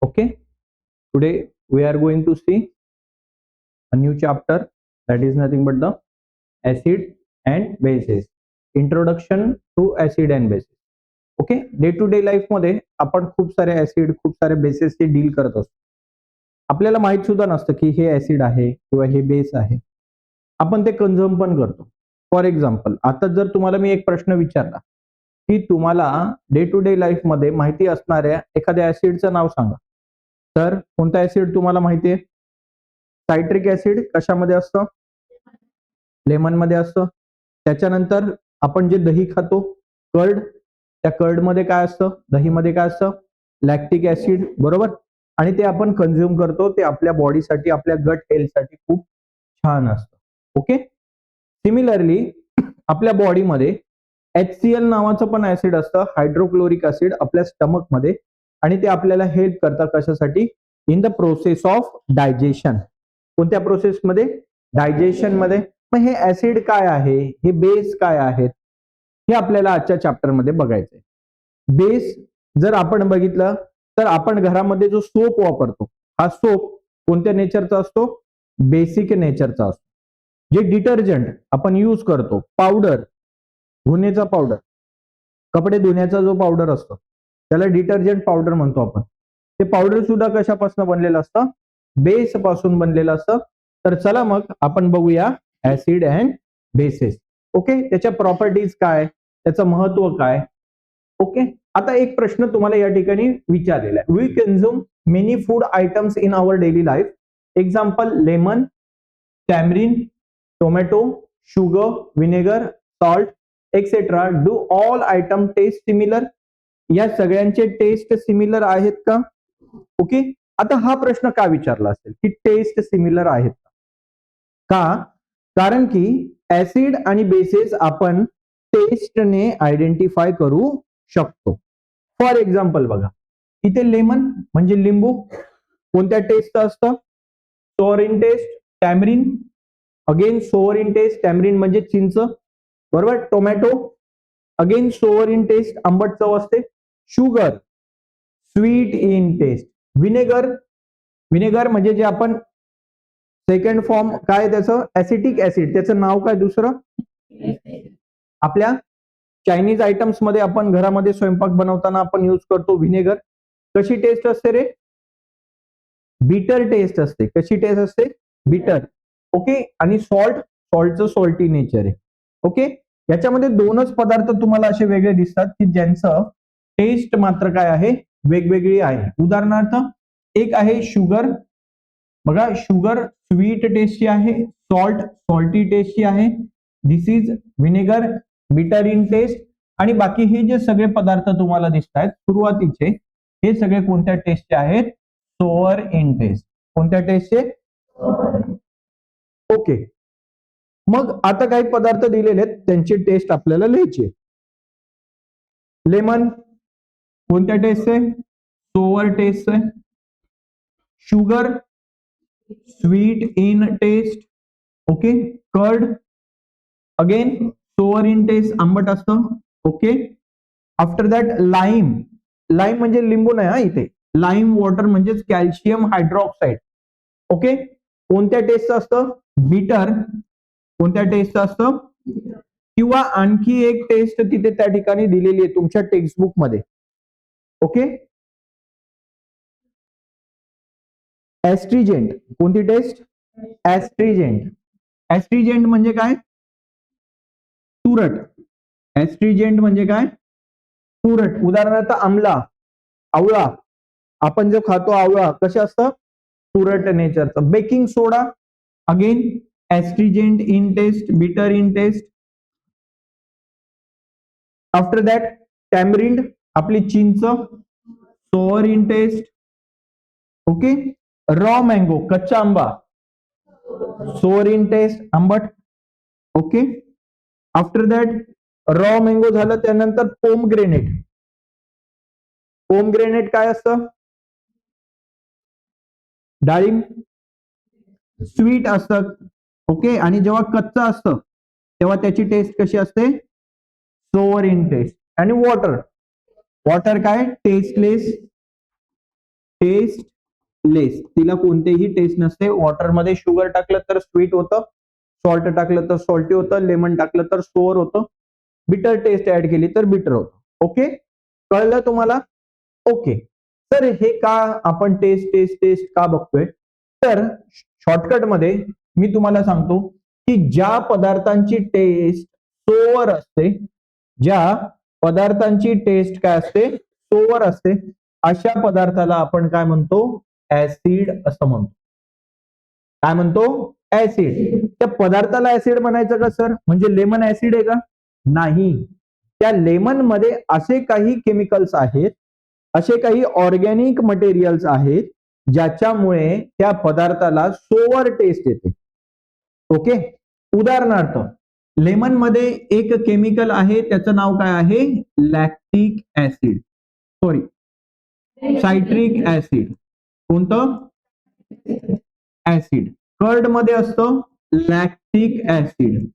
Okay, today we are going to see a new chapter that is nothing but the acid and bases. Introduction to acid and bases. Okay, day to day life मध्ये आपण खूप सारे acid खूप सारे बेसेसचे deal करत असतो. आपल्याला माहित सुद्धा नसतं की हे ऍसिड आहे किंवा हे बेस आहे. आपण ते कन्झ्युम पण करतो. फॉर एक्झाम्पल, आता जर तुम्हाला मी एक प्रश्न विचारला की तुम्हाला डे टू डे लाईफ मध्ये माहिती असणाऱ्या एखाद्या ऍसिडचं नाव सांगा, तर कोणता ऍसिड तुम्हाला माहिती आहे? सायट्रिक ऍसिड कशामध्ये असतं? लेमन मध्ये असतं. त्याच्यानंतर आपण जे दही खातो, कर्ड, त्या कर्ड मध्ये काय असतं? दही मध्ये काय असतं? लॅक्टिक ऍसिड, बरोबर. आणि ते आपण कन्झ्युम करतो. ते आपल्या बॉडीसाठी, आपल्या गट हेल्थसाठी खूप छान असतं. ओके, सिमिलरली आपल्या बॉडीमध्ये HCl नावाचं पण ऍसिड असतं, हायड्रोक्लोरिक ऍसिड, आपल्या स्टमक मध्ये. आणि ते आपल्याला हेल्प करतं कशासाठी? In the process of digestion. कोणत्या प्रोसेस मध्ये? डायजेशन मध्ये. मग हे ऍसिड काय आहे, हे बेस काय आहेत, हे आपल्याला आजच्या चॅप्टर मध्ये बघायचंय. बेस जर आपण बघितलं तर आपण घरामध्ये जो सोप वापरतो, हा सोप कोणत्या नेचरचा असतो? बेसिक नेचरचा असतो. जे डिटर्जंट आपण यूज करतो, पावडर, धुण्याचा पावडर, कपडे धुण्याचा जो पावडर असतो त्याला डिटर्जंट पावडर म्हणतो आपण. ते पावडर सुद्धा कशापासून बनलेलं असतं? बेस पासून बनलेलं असतं. तर चला मग आपण बघूया ऍसिड अँड बेसेस. ओके, त्याच्या प्रॉपर्टीज काय, त्याचं महत्व काय. ओके, आता एक प्रश्न तुम्हाला या ठिकाणी विचारलेला आहे. We consume many food items in our daily life. Example, lemon, tamarind, tomato, sugar, vinegar, salt, etcetera. Do all item taste similar? या सगळ्यांचे टेस्ट सिमिलर आहेत का? ओके, आता हा प्रश्न का विचारला असेल की टेस्ट सिमिलर आहेत का? कारण की ऍसिड आणि बेसेस आपण टेस्टने आयडेंटिफाय करू शकतो. फॉर एक्झाम्पल बघा, इथे लेमन म्हणजे लिंबू, कोणत्या टेस्टचं असतं? Sour in taste. Tamarind, again sour in taste, tamarind म्हणजे चिंच, बरोबर. Tomato, again sour in taste, आंबट चव असते. Sugar, sweet in taste. Vinegar, vinegar म्हणजे जे आपण सेकंड फॉर्म काय त्याचं? Acetic acid. त्याचं नाव काय दुसरं? आपल्या चायनीज आयटम्स मध्ये आपण घरामध्ये स्वयंपाक बनवताना आपण यूज करतो विनेगर. कशी टेस्ट असते रे? बिटर टेस्ट असते. कशी टेस्ट असते? बिटर. ओके, आणि सॉल्ट, सॉल्टचं सॉल्टी नेचर आहे. ओके, याच्यामध्ये दोनच पदार्थ तुम्हाला असे वेगळे दिसतात की ज्यांचं टेस्ट मात्र काय आहे? वेगवेगळी आहे. उदाहरणार्थ, एक आहे शुगर, बघा, शुगर स्वीट टेस्टची आहे, सॉल्ट सॉल्टी टेस्टची आहे. This is vinegar, bitter in taste. आणि बाकी हे जे सगळे पदार्थ तुम्हाला दिसत आहेत सुरुवातीचे, हे सगळे कोणत्या टेस्टचे आहेत? Sour in taste. कोणत्या टेस्टचे? ओके, मग आता काही पदार्थ दिलेले आहेत, त्यांची टेस्ट आपल्याला लिहायची. लेमन कोणत्या टेस्टचे? सोअर टेस्टचे. Sugar sweet in taste. Okay, curd again sour in taste, आंबट असतं. Okay, after that lime, lime म्हणजे लिंबू नाही हा इथे, लाईम वॉटर म्हणजेच कॅल्शियम हायड्रॉक्साईड. ओके, कोणत्या टेस्टचं असतं? बिटर. कोणत्या टेस्टचं असतं? किंवा आणखी एक टेस्ट तिथे त्या ठिकाणी दिलेली आहे तुमच्या टेक्स्टबुक मध्ये. ओके, ऍस्ट्रिजेंट. कोणती टेस्ट? ऍस्ट्रिजेंट. ऍस्ट्रिजेंट म्हणजे काय? तुरट. ऍस्ट्रिजेंट म्हणजे काय? तुरट. उदाहरणार्थ आमला, आवळा, आपण जो खातो आवळा, कसे असतं? तुरट नेचरचं. Baking soda, again astringent in taste, bitter in taste. After that tamarind, आपली चिंच, sour in taste. Okay, raw mango, कच्चा आंबा, सोअर इन टेस्ट, आंबट. Okay, after that raw mango झालं, त्यानंतर पोमग्रेनेट. पोमग्रेनेट काय असतं? डाळिंब, स्वीट असतं. ओके, आणि जेव्हा कच्चा असतं तेव्हा त्याची टेस्ट कशी असते? Sour in taste. आणि वॉटर, वॉटर काय? टेस्टलेस. टेस्टलेस, तिला कोणतेही टेस्ट नसते. वॉटरमध्ये शुगर टाकलं तर स्वीट होतं, सॉल्ट टाकलं तर सॉल्टी होतं, लेमन टाकलं तर सोअर होतं, बिटर टेस्ट ऍड केली तर बिटर होतं. ओके, कळलं तुम्हाला? ओके, तर हे का आपण टेस्ट टेस्ट टेस्ट का बघतोय? तर शॉर्टकट मध्ये मी तुम्हाला सांगतो की ज्या पदार्थांची टेस्ट सोअर असते, ज्या पदार्थांची टेस्ट काय असते, सोअर असते, अशा पदार्थाला आपण काय म्हणतो, ऍसिड असं म्हणतो. काय म्हणतो? ऍसिड. त्या पदार्थाला ऍसिड म्हणायचं का सर? म्हणजे लेमन ऍसिड आहे का? नाही. त्या लेमन मध्ये असे काही केमिकल्स आहेत, असे काही ऑर्गॅनिक मटेरियल्स आहेत, ज्याच्यामुळे त्या पदार्थाला सोअर टेस्ट येते. ओके, उदाहरणार्थ लेमन मध्ये एक केमिकल आहे, त्याचं नाव काय आहे? Lactic acid, sorry citric acid. कोणतं? ऍसिड. कर्ड मध्ये असतं लॅक्टिक ऍसिड.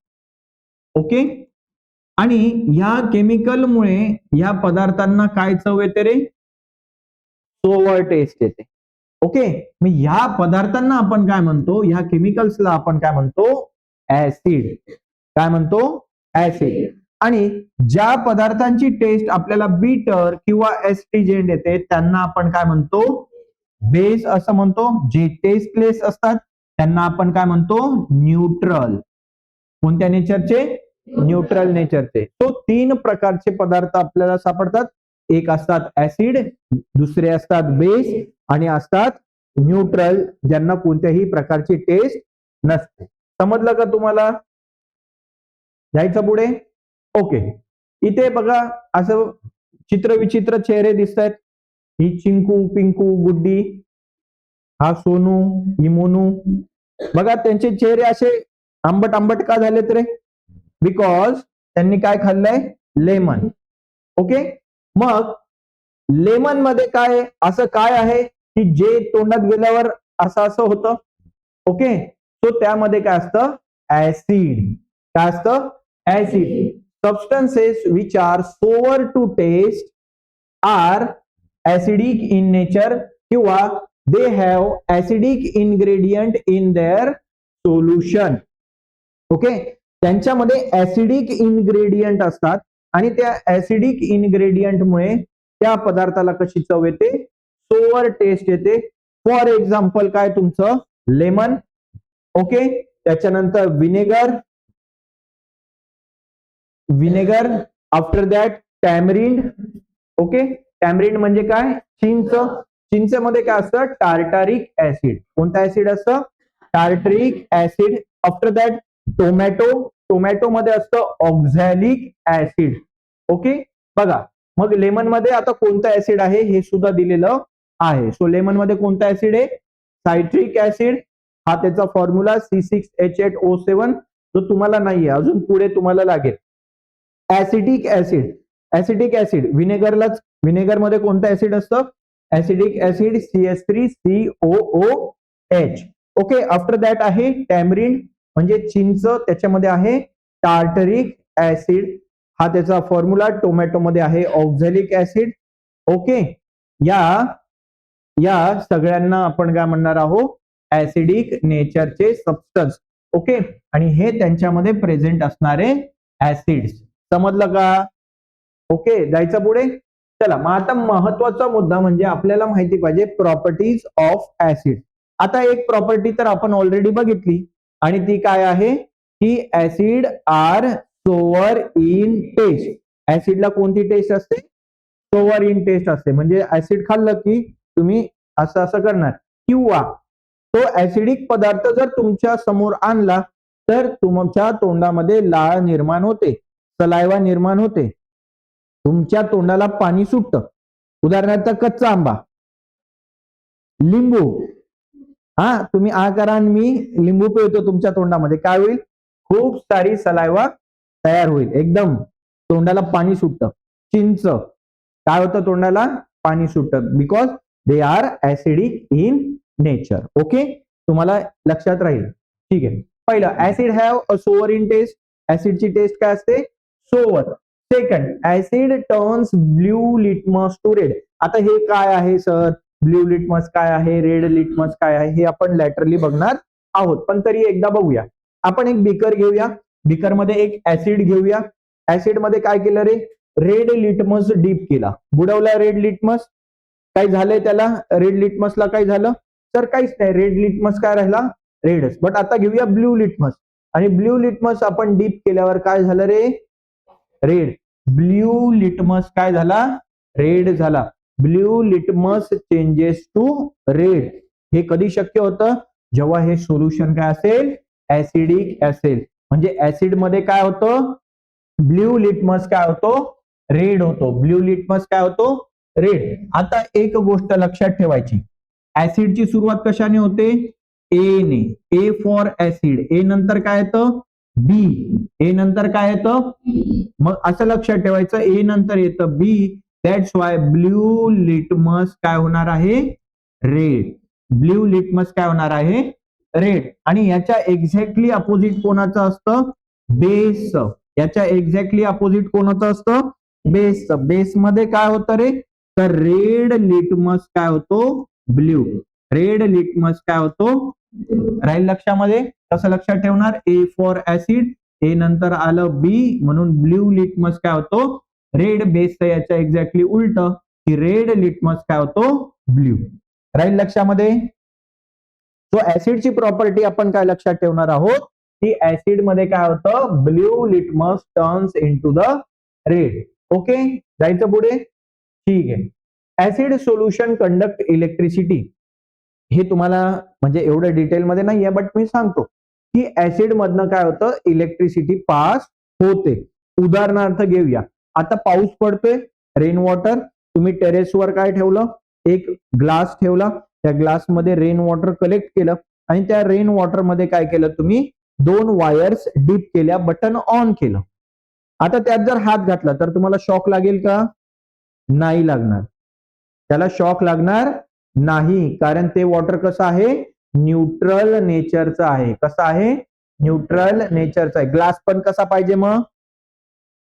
ओके, आणि या केमिकलमुळे या पदार्थांना काय चव येते रे? सोअर टेस्ट येते. ओके, मग ह्या पदार्थांना आपण काय म्हणतो, ह्या केमिकल्सला आपण काय म्हणतो? ऍसिड. काय म्हणतो? ऍसिड. आणि ज्या पदार्थांची टेस्ट आपल्याला बिटर किंवा एस्ट्रीजेंट येते त्यांना आपण काय म्हणतो? बेस असं म्हणतो. जे टेस्टलेस असतात त्यांना आपण काय म्हणतो? न्यूट्रल. कोणत्या नेचरचे? न्यूट्रल नेचरचे. तो 3 प्रकारचे पदार्थ आपल्याला सापडतात. एक असतात ऍसिड, दुसरे असतात बेस, आणि असतात न्यूट्रल, ज्यांना कोणत्याही प्रकारची टेस्ट नसते. समजलं का तुम्हाला? जायचं पुढे? ओके, इथे बघा असं चित्र विचित्र चेहरे दिसत आहेत. ही चिंकू, पिंकू, गुड्डी, हा सोनू, ही मोनू. बघा त्यांचे चेहरे असे आंबट आंबट का झालेत रे? बिकॉज त्यांनी काय खाल्लंय? लेमन. ओके, मग लेमन मध्ये काय असं काय आहे की जे तोंडात गेल्यावर असं असं होतं? ओके, तो त्यामध्ये काय असतं? ऍसिड. काय असतं? Acid. Substances which are sour to taste are acidic in nature, किंवा they have acidic ingredient in their solution. Okay, त्यांच्यामध्ये ऍसिडिक इन्ग्रेडियंट असतात आणि त्या ऍसिडिक इन्ग्रेडियंटमुळे त्या पदार्थाला कशी चव येते? सोअर टेस्ट येते. फॉर एक्झाम्पल काय तुमचं? लेमन. ओके, त्याच्यानंतर vinegar, vinegar. After that tamarind. Okay, tamarind म्हणजे काय? चिंच. चिंचेमध्ये काय असतं? Tartaric acid. कोणता ऍसिड असतं? Tartaric acid. After that tomato. Tomato मध्ये असतं ऑक्झॅलिक ऍसिड. ओके, बघा मग लेमन मध्ये आता कोणता ऍसिड आहे हे सुद्धा दिलेलं आहे. सो लेमन मध्ये कोणता ऍसिड आहे? Citric acid. हा त्याचा फॉर्म्युला C6H8O7, जो तुम्हाला नाहीये, अजून पुढे तुम्हाला लागेल. Acidic acid. ऍसिडिक ऍसिड विनेगरलाच, विनेगर मध्ये कोणतं ऍसिड असतं? Acidic acid CH3COOH. Okay, after that आहे टॅमरिंड म्हणजे चिंच, त्याच्यामध्ये आहे टार्टरिक ऍसिड. हा त्याचा फॉर्म्युला. टोमॅटो मध्ये आहे ऑक्झॅलिक ऍसिड. ओके, या सगळ्यांना आपण काय म्हणणार आहोत? Acidic नेचरचे substance. ओके, आणि हे त्यांच्यामध्ये प्रेझेंट असणारे ऍसिड्स. समजलं का? ओके, जायचं पुढे. चला, मग आता महत्वाचा मुद्दा म्हणजे आपल्याला माहिती पाहिजे प्रॉपर्टीज ऑफ ऍसिड. आता एक प्रॉपर्टी तर आपण ऑलरेडी बघितली, आणि ती काय आहे? की acid are sour in taste. ऍसिडला कोणती टेस्ट असते? सोअर इन टेस्ट असते. म्हणजे ऍसिड खाल्लं की तुम्ही असं असं करणार, किंवा तो ऍसिडिक पदार्थ जर तुमच्या समोर आणला तर तुमच्या तोंडामध्ये लाळ निर्माण होते, सलायवा निर्माण होते, तुमच्या तोंडाला पाणी सुटतं. उदाहरणार्थ कच्चा आंबा, लिंबू. हा, तुम्ही आ करा आणि मी लिंबू पिळतो तुमच्या तोंडामध्ये, काय होईल? खूप सारी सलायवा तयार होईल, एकदम तोंडाला पाणी सुटतं. चिंच, काय होतं? तोंडाला पाणी सुटतं, because they are acidic in nature. Okay, तुम्हाला लक्षात राहील. ठीक आहे, पहिलं acid have a sour in taste. ऍसिडची टेस्ट काय असते? Sour. Second, acid turns blue litmus to red. आता हे काय आहे सर? ब्ल्यू लिटमस काय आहे, रेड लिटमस काय आहे, हे आपण लॅटरली बघणार आहोत. पण तरी एकदा बघूया. आपण एक बीकर घेऊया, बीकर मध्ये एक ऍसिड घेऊया. ऍसिड मध्ये काय केलं रे, रेड लिटमस डीप केला, बुडवला रेड लिटमस. काय झालंय त्याला, रेड लिटमसला काय झालं, तर काहीच नाही, रेड लिटमस काय राहिला, रेडच. बट आता घेऊया ब्ल्यू लिटमस, आणि ब्ल्यू लिटमस आपण डीप केल्यावर काय झालं रे, रेड. ब्ल्यू लिटमस काय झाला, रेड झाला. Blue litmus changes to red. हे कधी शक्य होतं, जेव्हा हे सोल्युशन काय असेल, ऍसिडिक असेल. म्हणजे ऍसिड मध्ये काय होतं, ब्ल्यू लिटमस काय होतो, रेड होतो. ब्ल्यू लिटमस काय होतो, रेड. आता एक गोष्ट लक्षात ठेवायची, ऍसिडची सुरुवात कशाने होते, ए ने. ए फॉर ऍसिड, ए नंतर काय येतं, बी. ए नंतर काय येतं, मग असं लक्षात ठेवायचं, ए नंतर येतं बी. दॅट्स वाय ब्ल्यू लिटमस काय होणार आहे, रेड. ब्ल्यू लिटमस काय होणार आहे, रेड. आणि याच्या एक्झॅक्टली अपोजिट कोणाचं असतं, बेस. याच्या एक्झॅक्टली अपोजिट कोणाचं असतं, बेस. बेस मध्ये काय होतं रे, तर रेड लिटमस काय होतो, ब्ल्यू. रेड लिटमस काय होतो, राहील लक्षामध्ये. कसं लक्षात ठेवणार, ए फॉर ऍसिड, ए नंतर आलं बी, म्हणून ब्ल्यू लिटमस काय होतो, रेड. बेस याच्या एक्झॅक्टली उलट, की रेड लिटमस काय होतो, ब्ल्यू. राहील लक्षामध्ये. सो ऍसिडची प्रॉपर्टी आपण काय लक्षात ठेवणार आहोत, की ऍसिड मध्ये काय होतं, blue litmus turns into the red. Okay, जायचं पुढे. ठीक आहे. Acid solution conduct electricity. हे तुम्हाला म्हणजे एवढं डिटेलमध्ये नाहीये, बट मी सांगतो की ऍसिड मधनं काय होतं, इलेक्ट्रिसिटी पास होते. उदाहरणार्थ घेऊया, आता पाऊस पडतोय, रेन वॉटर. तुम्ही टेरेसवर काय ठेवलं, एक ग्लास ठेवला, त्या ग्लास मध्ये रेन वॉटर कलेक्ट केलं, आणि त्या रेन वॉटर मध्ये काय केलं तुम्ही, 2 वायर्स डीप केल्या, बटन ऑन केलं. आता त्यात जर हात घातला तर तुम्हाला शॉक लागेल का, नाही लागणार. त्याला शॉक लागणार नाही, कारण ते वॉटर कसं आहे, न्यूट्रल नेचरचं आहे. कसं आहे, न्यूट्रल नेचरचा आहे. ग्लास पण कसा पाहिजे मग,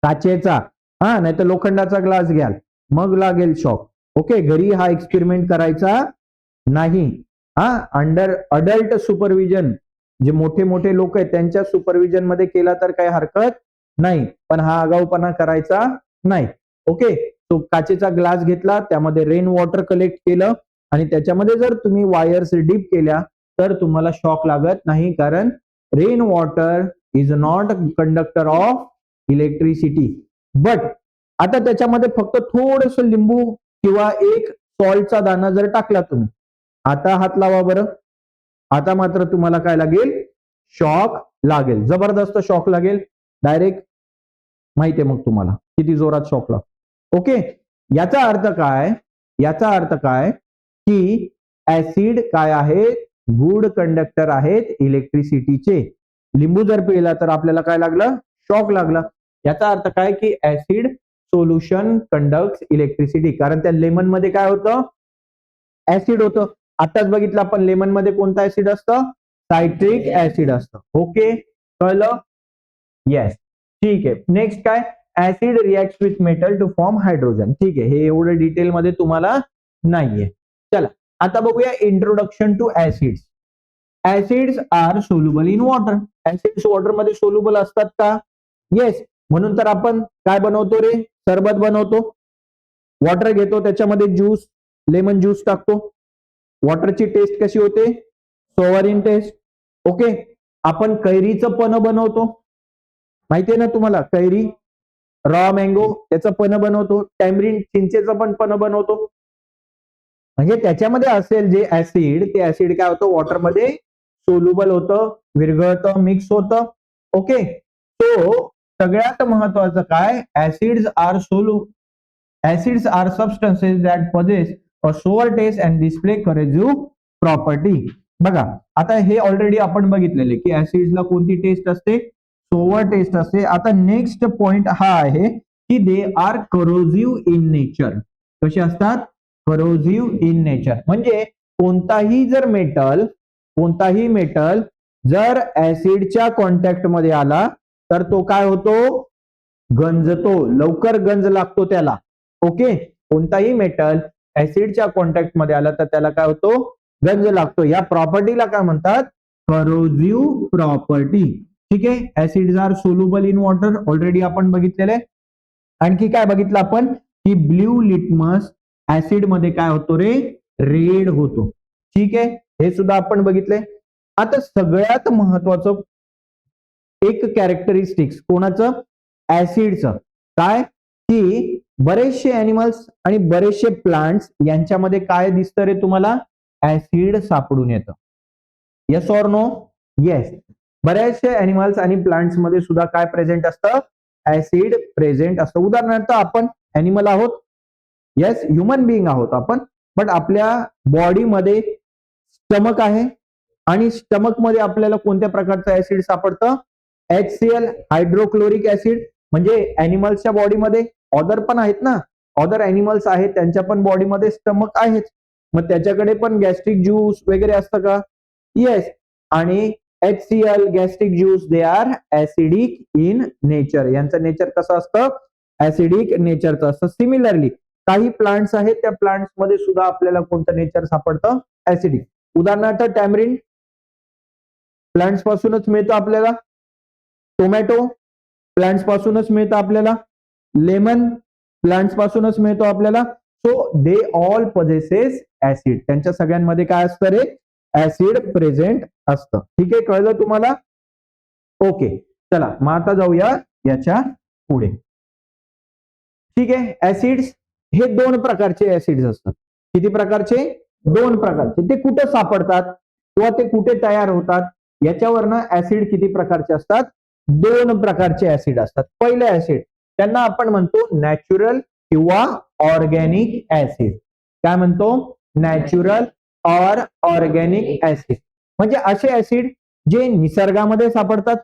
काचेचा. हा, नाही तर लोखंडाचा ग्लास घ्याल, मग लागेल शॉक. ओके, घरी हा एक्सपेरिमेंट करायचा नाही. हा, अंडर अडल्ट सुपरविजन, जे मोठे मोठे लोक आहेत त्यांच्या सुपरविजन मध्ये केला तर काही हरकत नाही, पण हा आगाऊपणा करायचा नाही. ओके, तो काचेचा ग्लास घेतला, त्यामध्ये रेन वॉटर कलेक्ट केलं, आणि त्याच्यामध्ये जर तुम्ही वायर्स डीप केल्या तर तुम्हाला शॉक लागत नाही, कारण rain water is not conductor of electricity. But आता त्याच्यामध्ये फक्त थोडस लिंबू किंवा एक सॉल्टचा दाना जर टाकला तुम्ही, आता हात लावा बरं, आता मात्र तुम्हाला काय लागेल, शॉक लागेल. जबरदस्त शॉक लागेल, डायरेक्ट. माहितीये मग तुम्हाला किती जोरात शॉक लागतो. ओके, याचा अर्थ काय, याचा अर्थ काय, की ऍसिड काय आहेत, गुड कंडक्टर आहेत इलेक्ट्रिसिटीचे. लिंबू जर पिला तर आपल्याला काय लागलं, शॉक लागला. याचा अर्थ काय, की ऍसिड सोल्युशन कंडक्ट इलेक्ट्रिसिटी, कारण त्या लेमन मध्ये काय होतं, ऍसिड होतं. आताच बघितलं आपण, लेमन मध्ये कोणतं ऍसिड असतं, सायट्रिक ऍसिड असतं. ओके, कळलं, येस. ठीक आहे. नेक्स्ट काय, acid react with metal to form hydrogen. ठीक आहे, हे एवढं डिटेल मध्ये तुम्हाला नाहीये. चला आता बघूया introduction to acids. Acids are soluble in water. Acids water मध्ये सोल्युबल असतात का, येस. म्हणून तर आपण काय बनवतो रे, सरबत बनवतो. वॉटर घेतो, त्याच्यामध्ये ज्यूस, लेमन ज्यूस टाकतो. वॉटरची टेस्ट कशी होते, सोवरिन टेस्ट. ओके, आपण कैरीचं पण बनवतो, माहितीये ना तुम्हाला, कैरी, रॉ मँगो, त्याचं पण बनवतो. टॅमरिन, चिंचेचं पण बनवतो. म्हणजे त्याच्यामध्ये असेल जे ऍसिड, ते ऍसिड काय होतं, वॉटरमध्ये सोल्युबल होतं, विरघळतं, मिक्स होतं. ओके, तो सगळ्यात महत्वाचं काय, acids are acids are substances that possess a sour taste and display corrosive property. बघा, आता हे ऑलरेडी आपण बघितलेले, की ऍसिड्सला कोणती टेस्ट असते, सोवर टेस्ट असते. आता नेक्स्ट पॉइंट हा आहे, की दे आर करोजिव्ह इन नेचर. कसे असतात, करोजिव्ह इन नेचर. म्हणजे कोणताही मेटल जर ऍसिडच्या कॉन्टॅक्ट मध्ये आला तर तो काय होतो, गंजतो, लवकर गंज लागतो त्याला. ओके, कोणताही मेटल ऍसिडच्या कॉन्टॅक्ट मध्ये आला तर त्याला काय होतो, गंज लागतो. या प्रॉपर्टीला काय म्हणतात, करोजिव्ह प्रॉपर्टी. ठीक आहे, acids are soluble in water, already आपण बघितलेलं आहे. आणखी काय बघितलं आपण, की ब्ल्यू लिटमस ऍसिड मध्ये काय होतो रे, रेड होतो. ठीक आहे, हे सुद्धा आपण बघितलंय. आता सगळ्यात महत्वाचं एक कॅरेक्टरिस्टिक्स कोणाचं, ऍसिडचं, काय की बरेचसे अॅनिमल्स आणि बरेचसे प्लांट्स यांच्यामध्ये काय दिसतं रे तुम्हाला, ऍसिड सापडून येतं. Yes or no, yes. बऱ्याचशा अॅनिमल्स आणि प्लांट्स मध्ये सुद्धा काय प्रेझेंट असतं, ऍसिड प्रेझेंट असतं. उदाहरणार्थ आपण अॅनिमल आहोत, येस, ह्युमन बिईंग आहोत आपण, बट आपल्या बॉडीमध्ये स्टमक आहे आणि स्टमक मध्ये आपल्याला कोणत्या प्रकारचं ऍसिड सापडतं, HCl, हायड्रोक्लोरिक ऍसिड. म्हणजे अॅनिमल्सच्या बॉडीमध्ये ऑदर पण आहेत ना, ऑदर अॅनिमल्स आहेत, त्यांच्या पण बॉडीमध्ये स्टमक आहेत, मग त्याच्याकडे पण गॅस्ट्रिक ज्यूस वगैरे असतं का, येस. आणि HCl, gastric juice, they are acidic in nature. यांचं नेचर कसं असतं, ऍसिडिक नेचरचं असतं. सिमिलरली काही प्लांट्स आहेत, त्या प्लांट्स मध्ये सुद्धा आपल्याला कोणतं नेचर सापडतं, ऍसिडिक. उदाहरणार्थ टॅमरिन प्लांट्स पासूनच मिळतं आपल्याला, टोमॅटो प्लांट्स पासूनच मिळतं आपल्याला, लेमन प्लांट्स पासूनच मिळतो आपल्याला. So they all possesses acid. त्यांच्या सगळ्यांमध्ये काय असतं रे, ऍसिड प्रेझेंट असतं. ठीक आहे, कळलं तुम्हाला? ओके, चला मग आता जाऊया याच्या पुढे. ठीक आहे, ऍसिड्स हे दोन प्रकारचे ऍसिड्स असतात. किती प्रकारचे, दोन प्रकारचे. ते कुठे सापडतात किंवा ते कुठे तयार होतात याच्यावरनं ऍसिड किती प्रकारचे असतात, दोन प्रकारचे ऍसिड असतात. पहिले ऍसिड त्यांना आपण म्हणतो नॅचरल किंवा ऑर्गॅनिक ऍसिड. काय म्हणतो, नॅचरल ऑर ऑर्गॅनिक ऍसिड. म्हणजे असे ऍसिड जे निसर्गामध्ये सापडतात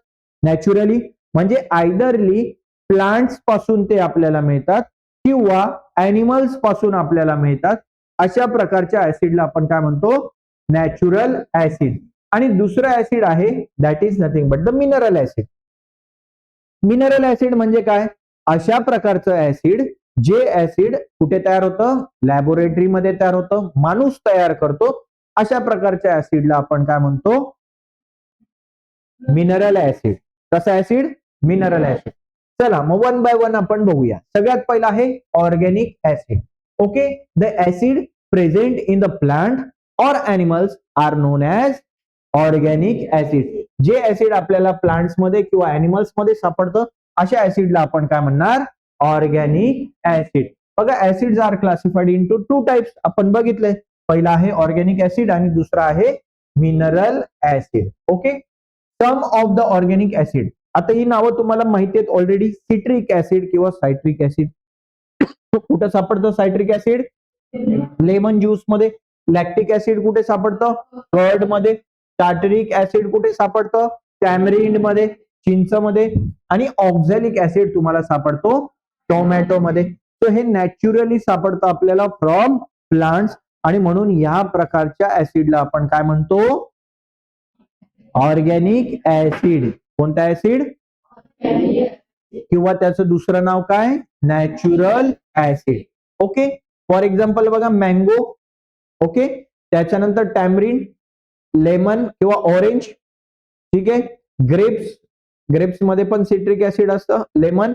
नॅचरली, म्हणजे आयदरली प्लांट्स पासून ते आपल्याला मिळतात किंवा अॅनिमल्स पासून आपल्याला मिळतात. अशा प्रकारच्या ऍसिडला आपण काय म्हणतो, नॅचरल ऍसिड. आणि दुसरं ऍसिड आहे that is nothing but the mineral acid. Mineral acid म्हणजे काय, अशा प्रकारचं ऍसिड जे ऍसिड कुठे तयार होतं, लॅबोरेटरीमध्ये तयार होतं, माणूस तयार करतो. अशा प्रकारच्या ऍसिडला आपण काय म्हणतो, मिनरल ऍसिड. कसं ऍसिड, मिनरल ऍसिड. चला मग वन बाय वन आपण बघूया. सगळ्यात पहिला आहे organic acid. Okay, the acid present in the plant और animals are known as organic acid. जे ऍसिड आपल्याला प्लांट्स मध्ये किंवा अॅनिमल्स मध्ये सापडतं अशा ऍसिडला आपण काय म्हणणार, ऑर्गॅनिक ऍसिड. बघा, acids are classified into two types. आपण बघितलंय, पहिला आहे ऑर्गॅनिक ऍसिड आणि दुसरा आहे mineral acid. Okay, some of the organic acid. आता ही नावं तुम्हाला माहिती आहेत ऑलरेडी. सिट्रिक ऍसिड किंवा सायट्रिक ऍसिड. कुठं सापडतं सायट्रिक ऍसिड, लेमन ज्यूस मध्ये. लॅक्टिक ऍसिड कुठे सापडतं, कर्ड मध्ये. टार्टरिक ऍसिड कुठे सापडतं, टॅमरिंड मध्ये, चिंच मध्ये. आणि ऑक्झॅलिक ऍसिड तुम्हाला सापडतो टोमॅटो मध्ये. तर हे नॅचरली सापडतं आपल्याला फ्रॉम प्लांट्स, आणि म्हणून या प्रकारच्या ऍसिडला आपण काय म्हणतो, ऑर्गॅनिक ऍसिड. कोणता ऍसिड, किंवा त्याचं दुसरं नाव काय, natural acid. Okay, for example बघा, मँगो. ओके, त्याच्यानंतर टॅमरिन, लेमन किंवा ऑरेंज. ठीक आहे, ग्रेप्स, ग्रेप्स मध्ये पण सिट्रिक ऍसिड असतं, लेमन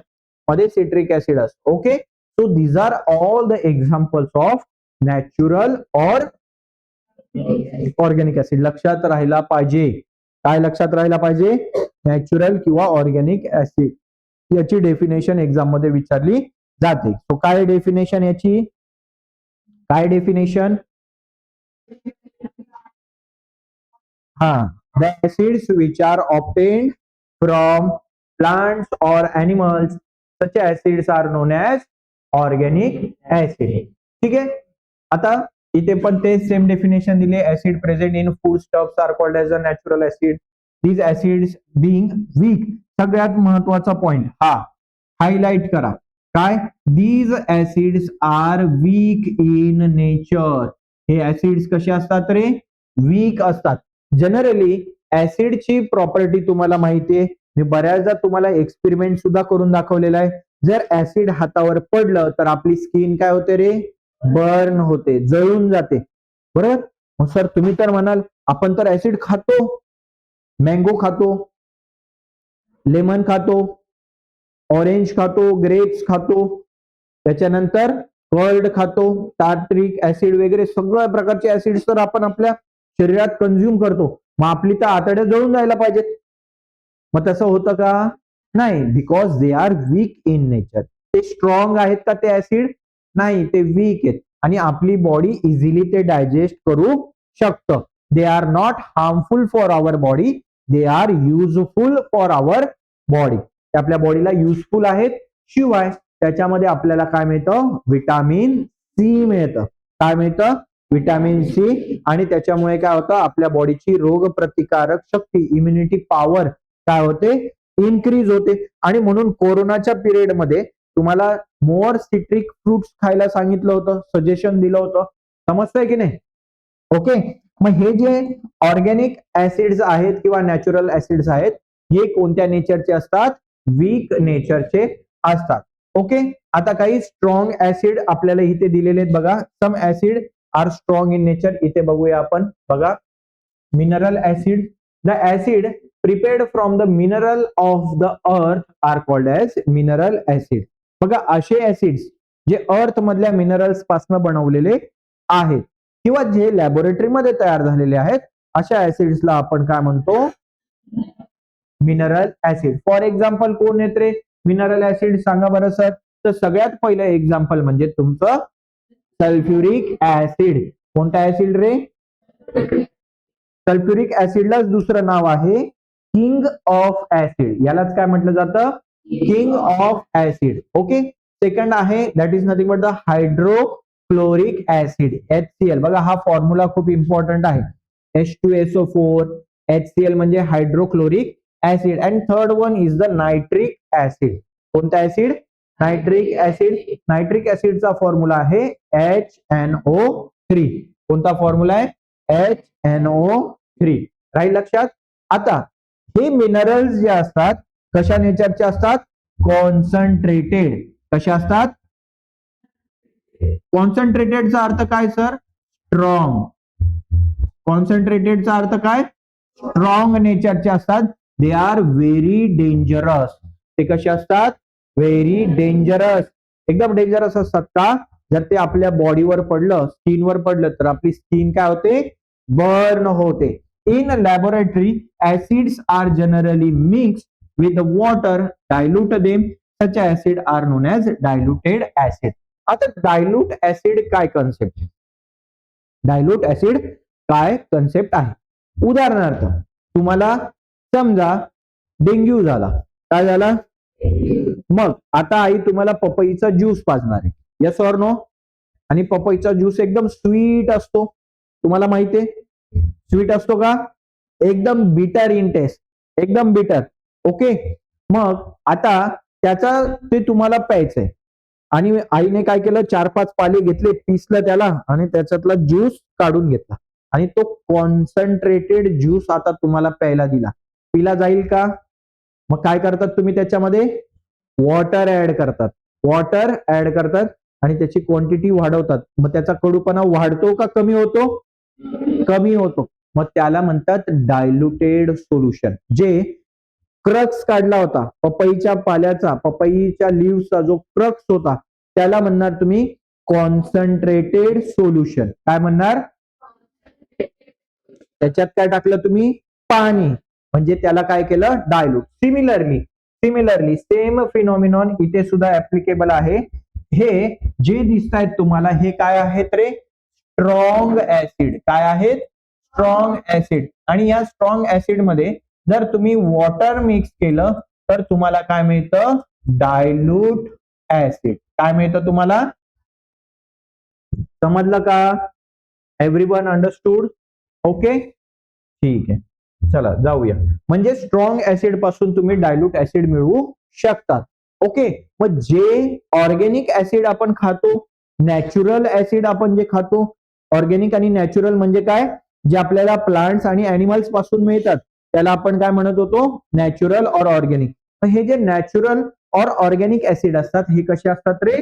मध्ये सिट्रिक ऍसिड असतं. Okay, so these are all the examples of natural or organic acid. लक्षात राहायला पाहिजे, काय लक्षात राहायला पाहिजे, नॅचरल किंवा ऑर्गॅनिक ऍसिड. याची डेफिनेशन एक्झाम मध्ये विचारली जाते. सो काय डेफिनेशन याची, काय definition, the acids which are obtained from plants or animals, such acids are known as organic acid. ठीक आहे, आता इथे पण ते सेम डेफिनेशन दिले. Acid present in food stuffs are called as a natural acid. These acids being weak. सगळ्यात महत्वाचा point हा हायलाइट करा, काय, these acids are weak in nature. हे ऍसिड्स कसे असतात रे, वीक असतात. जनरली ऍसिडची प्रॉपर्टी तुम्हाला माहितीये, मी बऱ्याचदा तुम्हाला एक्सपेरिमेंट सुद्धा करून दाखवलेला आहे. जर ऍसिड हातावर पडलं तर आपली स्किन काय होते रे, बर्न होते, जळून जाते, बरोबर. मग सर तुम्ही तर म्हणाल आपण तर ऍसिड खातो, मँगो खातो, लेमन खातो, ऑरेंज खातो, ग्रेप्स खातो, त्याच्यानंतर कर्ड खातो, टार्ट्रिक ऍसिड वगैरे सगळ्या प्रकारचे ऍसिड तर आपण आपल्या शरीरात कंझ्युम करतो. मग आपली तर आतड्या जळून जायला पाहिजेत. मग तसं होतं का? नाही, because they are weak in nature. ते स्ट्रॉंग आहेत का ते ऍसिड? नाही, ते वीक आहेत आणि आपली बॉडी इझिली ते डायजेस्ट करू शकतं. They are not harmful for our body, they are useful for our body. ते आपल्या बॉडीला युजफुल आहेत. शिवाय त्याच्यामध्ये आपल्याला काय मिळतं? विटामिन सी मिळतं. काय मिळतं? Vitamin C. आणि त्याच्यामुळे काय होतं? आपल्या बॉडीची रोग प्रतिकारक शक्ती, इम्युनिटी पॉवर काय होते? इन्क्रीज होते. आणि म्हणून कोरोनाच्या पिरियड मध्ये तुम्हाला मोर सिट्रिक फ्रुट्स खायला सांगितलं होतं, सजेशन दिलं होतं. समजतंय की नाही? ओके. मग हे जे ऑर्गॅनिक ऍसिड्स आहेत किंवा नॅचरल ऍसिड्स आहेत, हे कोणत्या नेचरचे असतात? वीक नेचरचे असतात. ओके. आता काही स्ट्रॉंग ऍसिड आपल्याला इथे दिलेले आहेत बघा. Some acid are strong in nature. इथे बघूया आपण. बघा, mineral acid. The acid prepared from the mineral of the earth are called as mineral acid. बघा, असे ऍसिड्स जे अर्थ मधल्या मिनरल्स पासून बनवलेले आहेत किंवा जे लॅबोरेटरीमध्ये तयार झालेले आहेत, अशा ऍसिड्सला आपण काय म्हणतो? Mineral acid. फॉर एक्झाम्पल कोण येत रे मिनरल ऍसिड? सांगा बरं सर. तर सगळ्यात पहिलं एक्झाम्पल म्हणजे तुमचं सल्फ्युरिक ऍसिड. कोणता ऍसिड रे? सल्फ्युरिक ऍसिडलाच दुसरं नाव आहे किंग ऑफ ऍसिड. यालाच काय म्हटलं जातं? King of acid. Okay. Second आहे that is nothing but the hydrochloric acid, HCl. बघा, हा फॉर्म्युला खूप इम्पॉर्टंट आहे. H2SO4, HCl म्हणजे hydrochloric acid. And third one is the nitric acid. कोणता ऍसिड? Nitric acid. नायट्रिक ऍसिडचा फॉर्म्युला आहे HNO3. कोणता फॉर्म्युला आहे? HNO3. राहील लक्षात? आता हे मिनरल्स जे असतात कशा नेचरचे असतात? कॉन्सन्ट्रेटेड. कशा असतात? कॉन्सन्ट्रेटेडचा अर्थ काय सर? स्ट्रॉंग. कॉन्सन्ट्रेटेडचा अर्थ काय? स्ट्रॉंग नेचरचे असतात. They are very dangerous. ते कसे असतात? Very dangerous. एकदम डेंजरस असतात का? जर ते आपल्या बॉडीवर पडलं, स्किनवर पडलं, तर आपली स्किन काय होते? बर्न होते. In laboratory acids are generally mixed with water, dilute them. Such acid are known as diluted acid. आता डायल्यूट ऍसिड काय कन्सेप्ट? डायल्यूट ऍसिड काय कन्सेप्ट आहे? उदाहरणार्थ तुम्हाला समजा डेंग्यू झाला. काय झाला? मग आता आई तुम्हाला पपईचा ज्यूस पाजणार आहे. Yes or no? आणि पपईचा ज्यूस एकदम स्वीट असतो. तुम्हाला माहिती आहे स्वीट असतो का? एकदम बिटर इन टेस्ट, एकदम बिटर. ओके. मग आता त्याचा ते तुम्हाला प्यायचंय आणि आईने काय केलं? 4-5 पाले घेतले, पिसलं त्याला आणि त्याच्यातला ज्यूस काढून घेतला आणि तो कॉन्सन्ट्रेटेड ज्यूस आता तुम्हाला प्यायला दिला. पिला जाईल का? मग काय करतात तुम्ही? त्याच्यामध्ये वॉटर ऍड करतात. वॉटर ऍड करतात आणि त्याची क्वांटिटी वाढवतात. मग त्याचा कडूपणा वाढतो का कमी होतो? कमी होतो. मग त्याला म्हणतात डायल्युटेड सोल्युशन. जे क्रक्स काढला होता पपईच्या पाल्याचा, पपईच्या लिव्हचा जो क्रक्स होता, त्याला म्हणणार तुम्ही कॉन्सन्ट्रेटेड सोल्युशन. काय म्हणणार? त्याच्यात काय टाकलं तुम्ही? पाणी. म्हणजे त्याला काय केलं? डायल्यूट. सिमिलरली सेम फिनॉमिनॉन इथे सुद्धा ऍप्लिकेबल आहे. हे जे दिसत आहेत तुम्हाला हे काय आहेत रे? Strong acid. काय आहेत? Strong acid. आणि या स्ट्रॉंग ऍसिड मध्ये जर तुम्ही वॉटर मिक्स केलं तर तुम्हाला काय मिळतं? Dilute acid. काय मिळतं तुम्हाला? समजलं का? Everyone understood? ओके. ठीक आहे. चला जाऊया. म्हणजे स्ट्रॉंग ऍसिड पासून तुम्ही डायल्यूट ऍसिड मिळवू शकतात. ओके. मग जे ऑर्गॅनिक ऍसिड आपण खातो, नॅचरल ऍसिड आपण जे खातो, ऑर्गॅनिक आणि नॅचरल म्हणजे काय? जे आपल्याला प्लांट्स आणि अॅनिमल्स पासून मिळतात त्याला आपण काय म्हणत होतो? Natural or organic. हे जे नॅचरल और ऑर्गॅनिक ऍसिड असतात हे कसे असतात रे?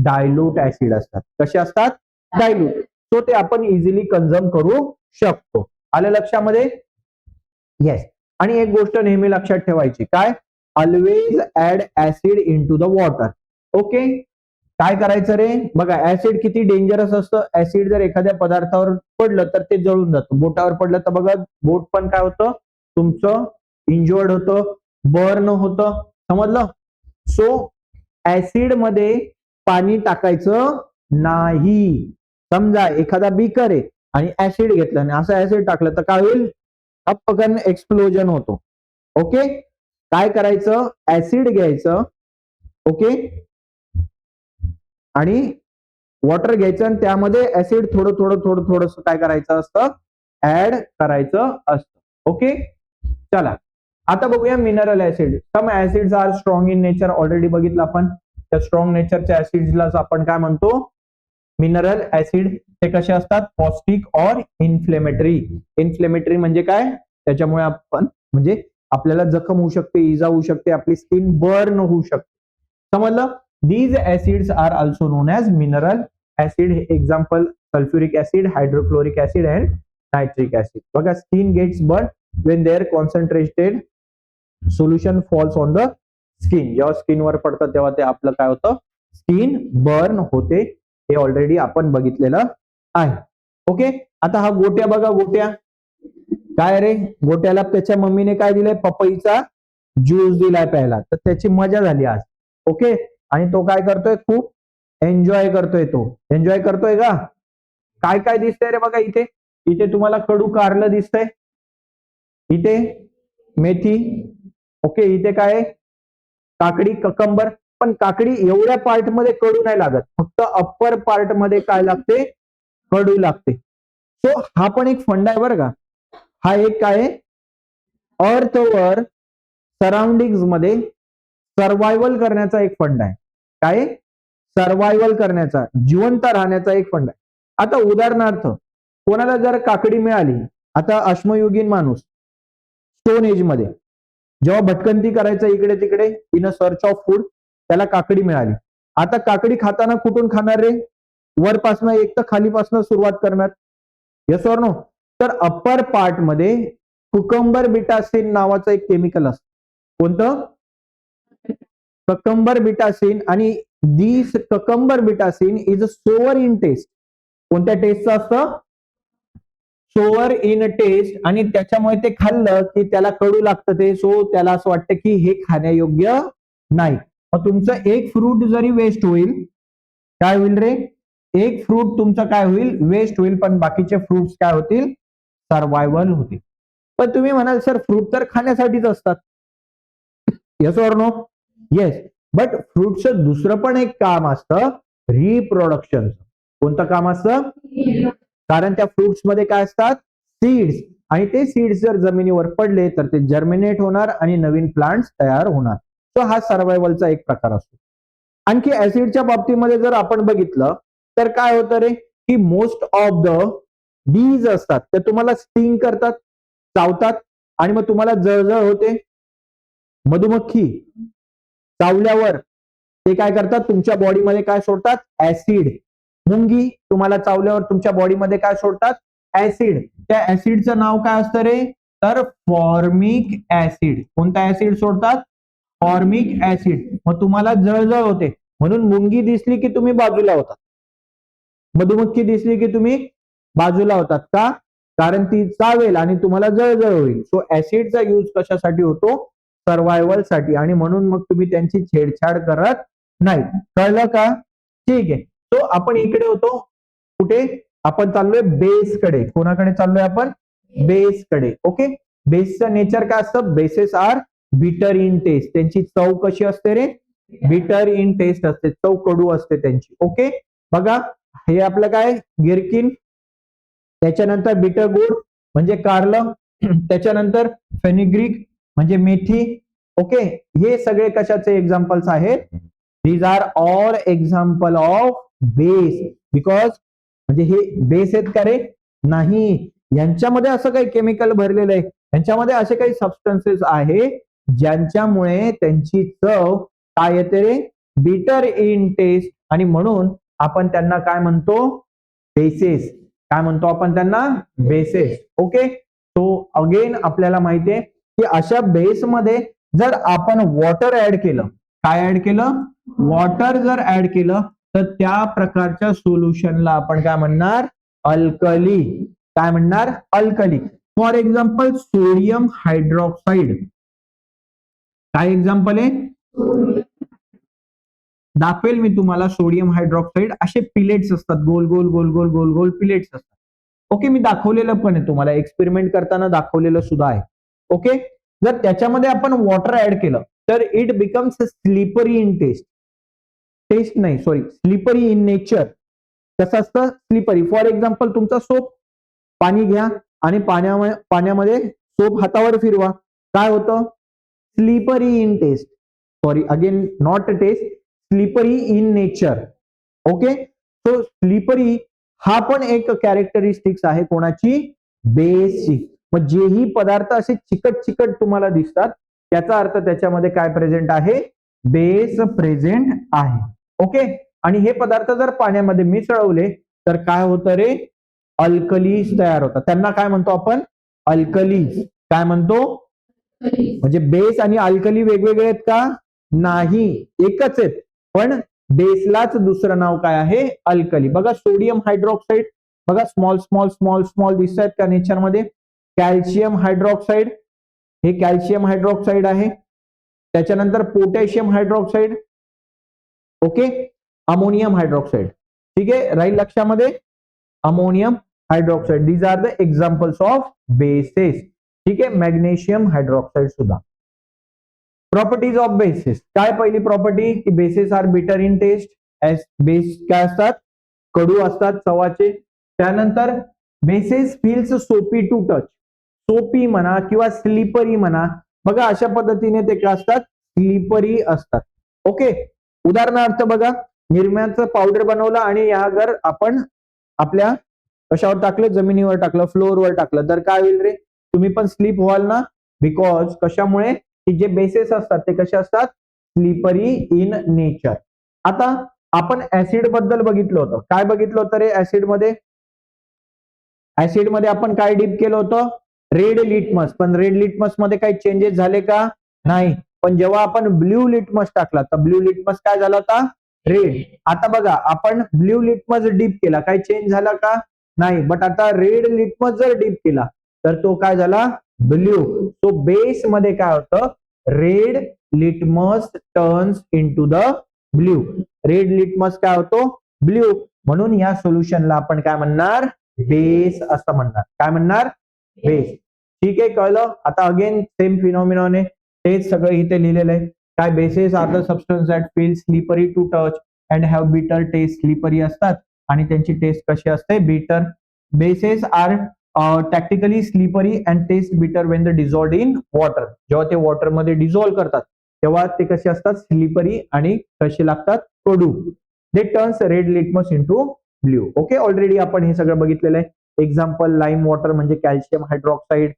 डायल्यूट ऍसिड असतात. कसे असतात? डायल्यूट. सो ते आपण इझिली कन्झ्युम करू शकतो. आलं लक्षामध्ये? येस. आणि एक गोष्ट नेहमी लक्षात ठेवायची, काय? Always add acid into the water. Okay. काय करायचं रे? बघा ऍसिड किती डेंजरस असतं. ऍसिड जर एखाद्या पदार्थावर पडलं तर ते जळून जातं. बोटावर पडलं तर बघा बोट पण काय होतं? तुमचं इंज्युअर्ड होतं, बर्न होतं. समजलं? सो ऍसिड मध्ये पाणी टाकायचं नाही. समजा एखादा बीकर आहे आणि ऍसिड घेतलं आणि असं ऍसिड टाकलं तर काय होईल? अपकन एक्सप्लोजन होतो. ओके. काय करायचं? ऍसिड घ्यायचं. ओके. आणि वॉटर घ्यायचं आणि त्यामध्ये ऍसिड थोडं थोडं थोडं थोडस काय करायचं असतं? ऍड करायचं असतं. ओके. चला आता बघूया mineral acid. Some acids are strong in nature. Already बघितलं आपण. त्या स्ट्रॉंग नेचरच्या ऍसिड्सलाच आपण काय म्हणतो? Mineral acid. ते कसे असतात? पॉस्टिक और इन्फ्लेमेटरी. इन्फ्लेमेटरी म्हणजे काय? त्याच्यामुळे आपण म्हणजे आपल्याला जखम होऊ शकते, इजा होऊ शकते, आपली स्किन बर्न होऊ शकते. समजलं? These acids are also known as mineral acid. Example: sulfuric acid, hydrochloric acid, and nitric acid. बघा skin gets burned when their concentrated solution falls on the skin. जेव्हा स्किनवर पडतं तेव्हा ते आपलं काय होतं? स्किन बर्न होते. हे ऑलरेडी आपण बघितलेलं आहे. ओके. आता हा गोट्या बघा. गोट्या काय रे? गोट्याला त्याच्या मम्मीने काय दिलंय? पपईचा ज्यूस दिलाय प्यायला. तर त्याची मजा झाली आज. ओके. आणि तो काय करतोय? खूप एन्जॉय करतोय. तो एन्जॉय करतोय का? काय काय दिसतंय रे बघा इथे? इथे तुम्हाला कडू कारलं दिसतंय, इथे मेथी. ओके. इथे काय? काकडी, ककंबर. पण काकडी एवढ्या पार्ट मध्ये कडू नाही लागत. फक्त अप्पर पार्ट मध्ये काय लागते? कडू लागते. सो हा पण एक फंडा आहे बरं का. हा एक काय? अर्थवर सराउंडिंग मध्ये सर्व्हायव्हल करण्याचा एक फंड आहे. काय? सर्व्हायव्हल करण्याचा, जिवंत राहण्याचा एक फंड आहे. आता उदाहरणार्थ कोणाला जर काकडी मिळाली, आता अश्मयुगीन माणूस स्टोन एज मध्ये जेव्हा भटकंती करायचं इकडे तिकडे in a search of food, त्याला काकडी मिळाली. आता काकडी खाताना कुठून खाणार रे? वरपासनं एक तर खालीपासनं सुरुवात करणार. Yes or no? तर अप्पर पार्ट मध्ये कुकंबर बिटासिन नावाचं एक केमिकल असतं. कोणतं? Cucumber bitacin. आणि this cucumber bitacin is sour in taste. कोणत्या टेस्टचं असतं? Sour in taste. आणि त्याच्यामुळे ते खाल्लं की त्याला कडू लागतं ते. सो त्याला असं वाटतं की हे खाण्यायोग्य नाही. मग तुमचं एक फ्रूट जरी वेस्ट होईल, काय होईल रे? एक फ्रूट तुमचं काय होईल? वेस्ट होईल. पण बाकीचे फ्रुट्स काय होतील? सर्व्हायव्हल होतील. पण तुम्ही म्हणाल सर फ्रूट तर खाण्यासाठीच असतात. Yes or no? Yes. But फ्रुटचं दुसरं पण एक काम असतं, रिप्रोडक्शन. कोणतं काम असतं? कारण त्या फ्रुट्स मध्ये काय असतात? सीड्स. आणि ते सीड्स जर जमिनीवर पडले तर ते जर्मिनेट होणार आणि नवीन प्लांट्स तयार होणार. सो हा सर्व्हायव्हलचा एक प्रकार असतो. आणखी ऍसिडच्या बाबतीमध्ये जर आपण बघितलं तर काय होतं रे? की मोस्ट ऑफ द बीज असतात ते तुम्हाला स्टिंग करतात, चावतात आणि मग तुम्हाला जळजळ होते. मधुमक्खी चावल्यावर ते काय करतात? तुमच्या बॉडीमध्ये काय सोडतात? ऍसिड. मुंगी तुम्हाला चावल्यावर तुमच्या बॉडीमध्ये काय सोडतात? ऍसिड. त्या ऍसिडचं नाव काय असतं रे? तर फॉर्मिक ऍसिड. कोणता ऍसिड सोडतात? Formic acid. मग तुम्हाला जळजळ होते. म्हणून मुंगी दिसली की तुम्ही बाजूला होतात, मधुमक्खी दिसली की तुम्ही बाजूला होतात. का? कारण ती चावेल आणि तुम्हाला जळजळ होईल. सो ऍसिडचा यूज कशासाठी होतो? सर्व्हायव्हल साठी. आणि म्हणून मग तुम्ही त्यांची छेडछाड करत नाही. कळलं का? ठीक आहे. सो आपण इकडे होतो. कुठे? आपण चाललोय बेस कडे. कोणाकडे चाललोय आपण? बेस कडे. ओके. बेसचं नेचर काय असतं? Bases are bitter in taste. त्यांची चव कशी असते रे? बिटर इन टेस्ट असते. चव कडू असते त्यांची. ओके. बघा हे आपलं काय? गिरकिन. त्याच्यानंतर बिटर गुड म्हणजे कारलं. त्याच्यानंतर फेनिग्रीक म्हणजे मेथी. ओके. हे सगळे कशाचे एक्झाम्पल्स आहेत? These are all example of base. Because म्हणजे हे बेस आहेत का रे? नाही. यांच्यामध्ये असं काही केमिकल भरलेलं आहे, यांच्यामध्ये असे काही सबस्टन्सेस आहे ज्यांच्यामुळे त्यांची चव काय येते रे? बिटर इन टेस्ट आणि म्हणून आपण त्यांना काय म्हणतो, बेसेस. काय म्हणतो आपण त्यांना, बेसेस. ओके, सो अगेन आपल्याला माहितीये की अशा बेसमध्ये जर आपण वॉटर ऍड केलं, काय ऍड केलं, वॉटर जर ऍड केलं तर त्या प्रकारच्या सोल्युशनला आपण काय म्हणणार, अल्कली. काय म्हणणार, alkali. For example sodium hydroxide. काय एक्झाम्पल आहे, दाखवेल मी तुम्हाला. सोडियम हायड्रॉक्साईड असे पिलेट्स असतात, गोल गोल गोल गोल गोल गोल पिलेट्स असतात. ओके, मी दाखवलेलं पण आहे तुम्हाला, एक्सपेरिमेंट करताना दाखवलेलं सुद्धा आहे. ओके, जर त्याच्यामध्ये आपण वॉटर ऍड केलं तर it becomes slippery in taste. Taste नाही, सॉरी, स्लिपरी इन नेचर. कसं असतं, स्लिपरी. फॉर एक्झाम्पल तुमचा सोप, पाणी घ्या आणि पाण्यामध्ये सोप हातावर फिरवा, काय होतं, slippery in taste. Sorry, again not taste, slippery in nature. Okay, so slippery हा पण एक कॅरेक्टरिस्टिक्स आहे कोणाची, बेसची. मग जेही पदार्थ असे चिकट चिकट तुम्हाला दिसतात त्याचा अर्थ त्याच्यामध्ये काय प्रेझेंट आहे, बेस प्रेझेंट आहे. ओके, आणि हे पदार्थ जर पाण्यामध्ये मिसळवले तर काय होतं रे, अल्कलीज तयार होतात. त्यांना काय म्हणतो आपण, अल्कलीज. काय म्हणतो, म्हणजे बेस आणि अल्कली वेगवेगळे आहेत का, नाही, एकच आहेत, पण बेसलाच दुसरं नाव काय आहे, अल्कली. बघा सोडियम हायड्रॉक्साईड, बघा स्मॉल स्मॉल स्मॉल स्मॉल दिसत आहेत का नेचरमध्ये. कॅल्शियम हायड्रॉक्साईड, हे कॅल्शियम हायड्रॉक्साईड आहे. त्याच्यानंतर potassium hydroxide. Okay, ammonium hydroxide. ठीक आहे, राहील लक्षामध्ये, ammonium hydroxide. These are the examples of bases. ठीक आहे, मॅग्नेशियम हायड्रॉक्साईड सुद्धा. Properties of bases. काय पहिली प्रॉपर्टी, की bases are bitter in taste. Base काय असतात, कडू असतात चवाचे. त्यानंतर bases feels soapy to touch. Soapy म्हणा किंवा स्लिपरी म्हणा, बघा अशा पद्धतीने ते काय असतात, स्लिपरी असतात. ओके, उदाहरणार्थ बघा, निरम्याचं पावडर बनवलं आणि या जर आपण आपल्या कशावर टाकलं, जमिनीवर टाकलं, फ्लोअरवर टाकलं, तर काय होईल रे, तुम्ही पण स्लिप व्हाल ना. बिकॉज कशामुळे, की जे बेसेस असतात ते कसे असतात, स्लिपरी इन नेचर. आता आपण ऍसिड बद्दल बघितलं होतं. काय बघितलं होतं रे ऍसिड मध्ये, ऍसिड मध्ये आपण काय डीप केलं होतं, रेड लिटमस. पण रेड लिटमस मध्ये काही चेंजेस झाले का, नाही. पण जेव्हा आपण ब्ल्यू लिटमस टाकला तर ब्ल्यू लिटमस काय झाला होता, रेड. आता बघा, आपण ब्ल्यू लिटमस डीप केला, काही चेंज झाला का, नाही. बट आता रेड लिटमस जर डीप केला तर तो काय झाला, ब्ल्यू. सो बेस मध्ये काय होतं, red litmus turns into the blue. Red litmus काय होतो, ब्ल्यू. म्हणून या सोल्युशनला आपण काय म्हणणार, बेस असं म्हणणार. काय म्हणणार, बेस. ठीक आहे, कळलं. आता अगेन सेम फिनॉमिनॉन आहे, तेच सगळं इथे लिहिलेलं आहे. काय, bases are the substance that feel slippery to touch and have bitter taste. Slippery असतात आणि त्यांची टेस्ट कशी असते, bitter. Bases are tactically slippery and taste bitter when the dissolved in water. जेव्हा ते वॉटर मध्ये डिझॉल्व्ह करतात तेव्हा ते कसे असतात, स्लिपरी आणि कसे लागतात, कडू. They turns red litmus into blue. Okay, already आपण हे सगळं बघितलेलं आहे. एक्झाम्पल, लाईम वॉटर म्हणजे कॅल्शियम हायड्रॉक्साईड,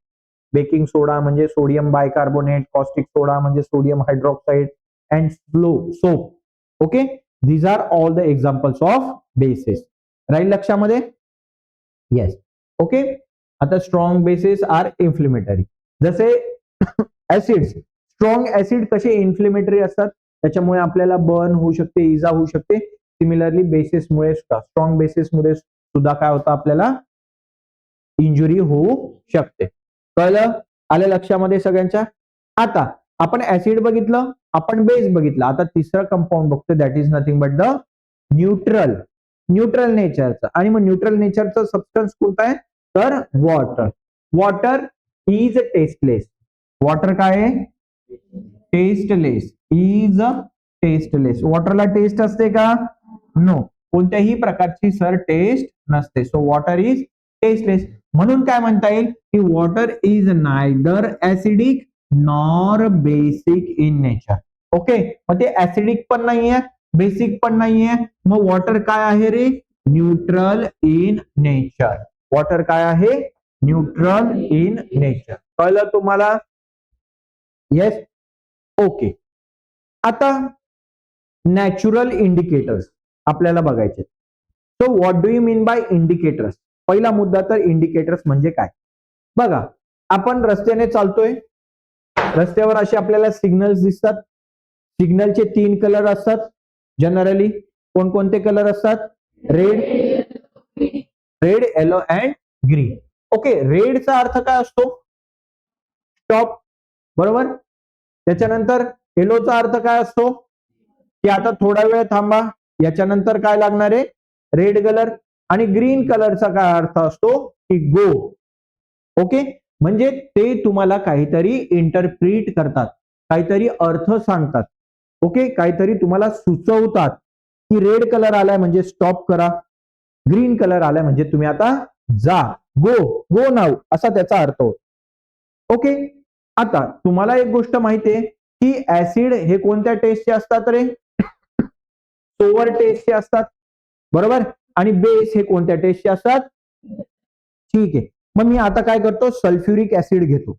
बेकिंग सोडा म्हणजे सोडियम बायकार्बोनेट, कॉस्टिक सोडा म्हणजे sodium hydroxide, and soap. Okay, these are all the examples of bases. राहील लक्षामध्ये, येस. ओके, आता स्ट्रॉंग बेसेस आर इन्फ्लेमेटरी. जसे ऍसिड, स्ट्रॉंग ऍसिड कसे inflammatory असतात, त्याच्यामुळे आपल्याला बर्न होऊ शकते, इजा होऊ शकते. सिमिलरली बेसिसमुळे सुद्धा, स्ट्रॉंग बेसिसमुळे सुद्धा काय होतं, आपल्याला इंजुरी होऊ शकते. कळलं, आलं लक्षामध्ये सगळ्यांच्या. आता आपण ऍसिड बघितलं, आपण बेस बघितला. आता तिसरं कंपाऊंड बघतो, that is nothing but the neutral. Neutral नेचरचं. आणि मग न्यूट्रल नेचरचं सबस्टन्स कोणता आहे, तर water. Water is tasteless. Water काय आहे, टेस्टलेस. Is tasteless. वॉटरला टेस्ट असते का, नो. कोणत्याही प्रकारची सर टेस्ट नसते. So water is tasteless. म्हणून काय म्हणता येईल, की water is neither acidic nor basic in nature. Okay, मग ते ऍसिडिक पण नाहीये, बेसिक पण नाहीये. मग वॉटर काय आहे रे, न्यूट्रल इन नेचर. वॉटर काय आहे, न्यूट्रल इन नेचर. कळलं तुम्हाला, येस. ओके, आता नॅचरल इंडिकेटर्स. आपल्याला बघायचे. So what do you mean by indicators? पहिला मुद्दा तर इंडिकेटर्स म्हणजे काय? बघा, आपण रस्त्याने चालतोय, रस्त्यावर असे आपल्याला सिग्नल्स दिसतात. सिग्नलचे 3 कलर असतात जनरली. कोणकोणते कलर असतात? Red, yellow and green. Okay, रेडचा अर्थ काय असतो? स्टॉप, बरोबर. त्याच्यानंतर येलोचा अर्थ काय असतो? की आता थोडा वेळ थांबा, याच्यानंतर काय लागणार आहे? Red colour. आणि ग्रीन कलरचा काय अर्थ असतो? की गो. ओके, म्हणजे ते तुम्हाला काहीतरी इंटरप्रिट करतात, काहीतरी अर्थ सांगतात. ओके, काहीतरी तुम्हाला सुचवतात की रेड कलर आलाय म्हणजे स्टॉप करा, ग्रीन कलर आलाय म्हणजे तुम्ही आता जा, गो नाव, असा त्याचा अर्थ होतो. ओके, आता तुम्हाला एक गोष्ट माहितीये की ऍसिड हे कोणत्या टेस्टचे असतात रे? सोवर टेस्टचे असतात, बरोबर. आणि बेस हे कोणत्या टेस्टचे असतात? ठीक आहे, मग मी आता काय करतो? सल्फ्युरिक ऍसिड घेतो.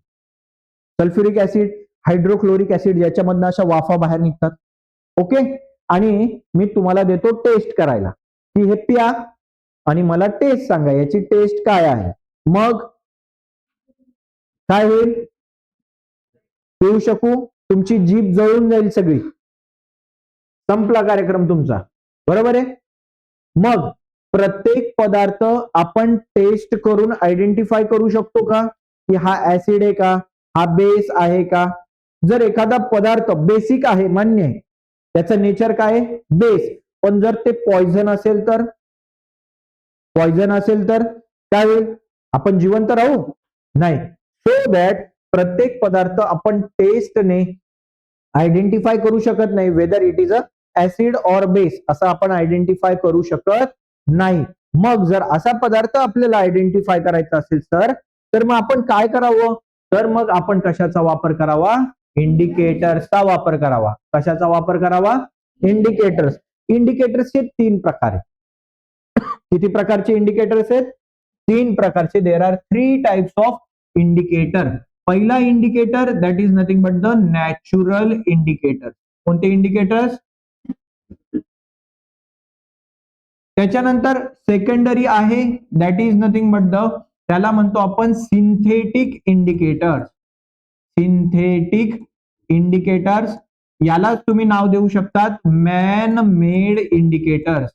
सल्फ्युरिक ऍसिड, हायड्रोक्लोरिक ऍसिड, याच्यामधनं अशा वाफा बाहेर निघतात. ओके, आणि मी तुम्हाला देतो टेस्ट करायला की हे प्या आणि मला टेस्ट सांगा, याची टेस्ट काय आहे. मग काय होईल? पिऊ शकू, तुमची जीभ जळून जाईल सगळी, संपला कार्यक्रम तुमचा, बरोबर आहे. मग प्रत्येक पदार्थ आपण टेस्ट करून आयडेंटिफाय करू शकतो का की हा ऍसिड आहे का, हा बेस आहे का? जर एखादा पदार्थ बेसिक आहे, मान्य आहे, त्याचं नेचर काय आहे? बेस. पण जर ते पॉइझन असेल तर, काय होईल? आपण जिवंत राहू? नाही. सो दॅट प्रत्येक पदार्थ आपण टेस्टने आयडेंटिफाय करू शकत नाही, whether it is a acid or base, असं आपण आयडेंटिफाय करू शकत नाही. मग जर असा पदार्थ आपल्याला आयडेंटिफाय करायचा असेल तर मग आपण काय करावं? तर मग आपण कशाचा वापर करावा? इंडिकेटर्सचा वापर करावा. कशाचा वापर करावा? इंडिकेटर्स. इंडिकेटर्सचे 3 प्रकार आहेत. किती प्रकारचे इंडिकेटर्स आहेत? 3 प्रकारचे. There are 3 types of indicator. पहिला indicator that is nothing but the natural indicator. कोणते इंडिकेटर्स? त्याच्यानंतर सेकंडरी आहे, that is nothing but the, त्याला म्हणतो आपण सिंथेटिक इंडिकेटर्स. सिंथेटिक इंडिकेटर्स, याला तुम्ही नाव देऊ शकतात मॅन मेड इंडिकेटर्स.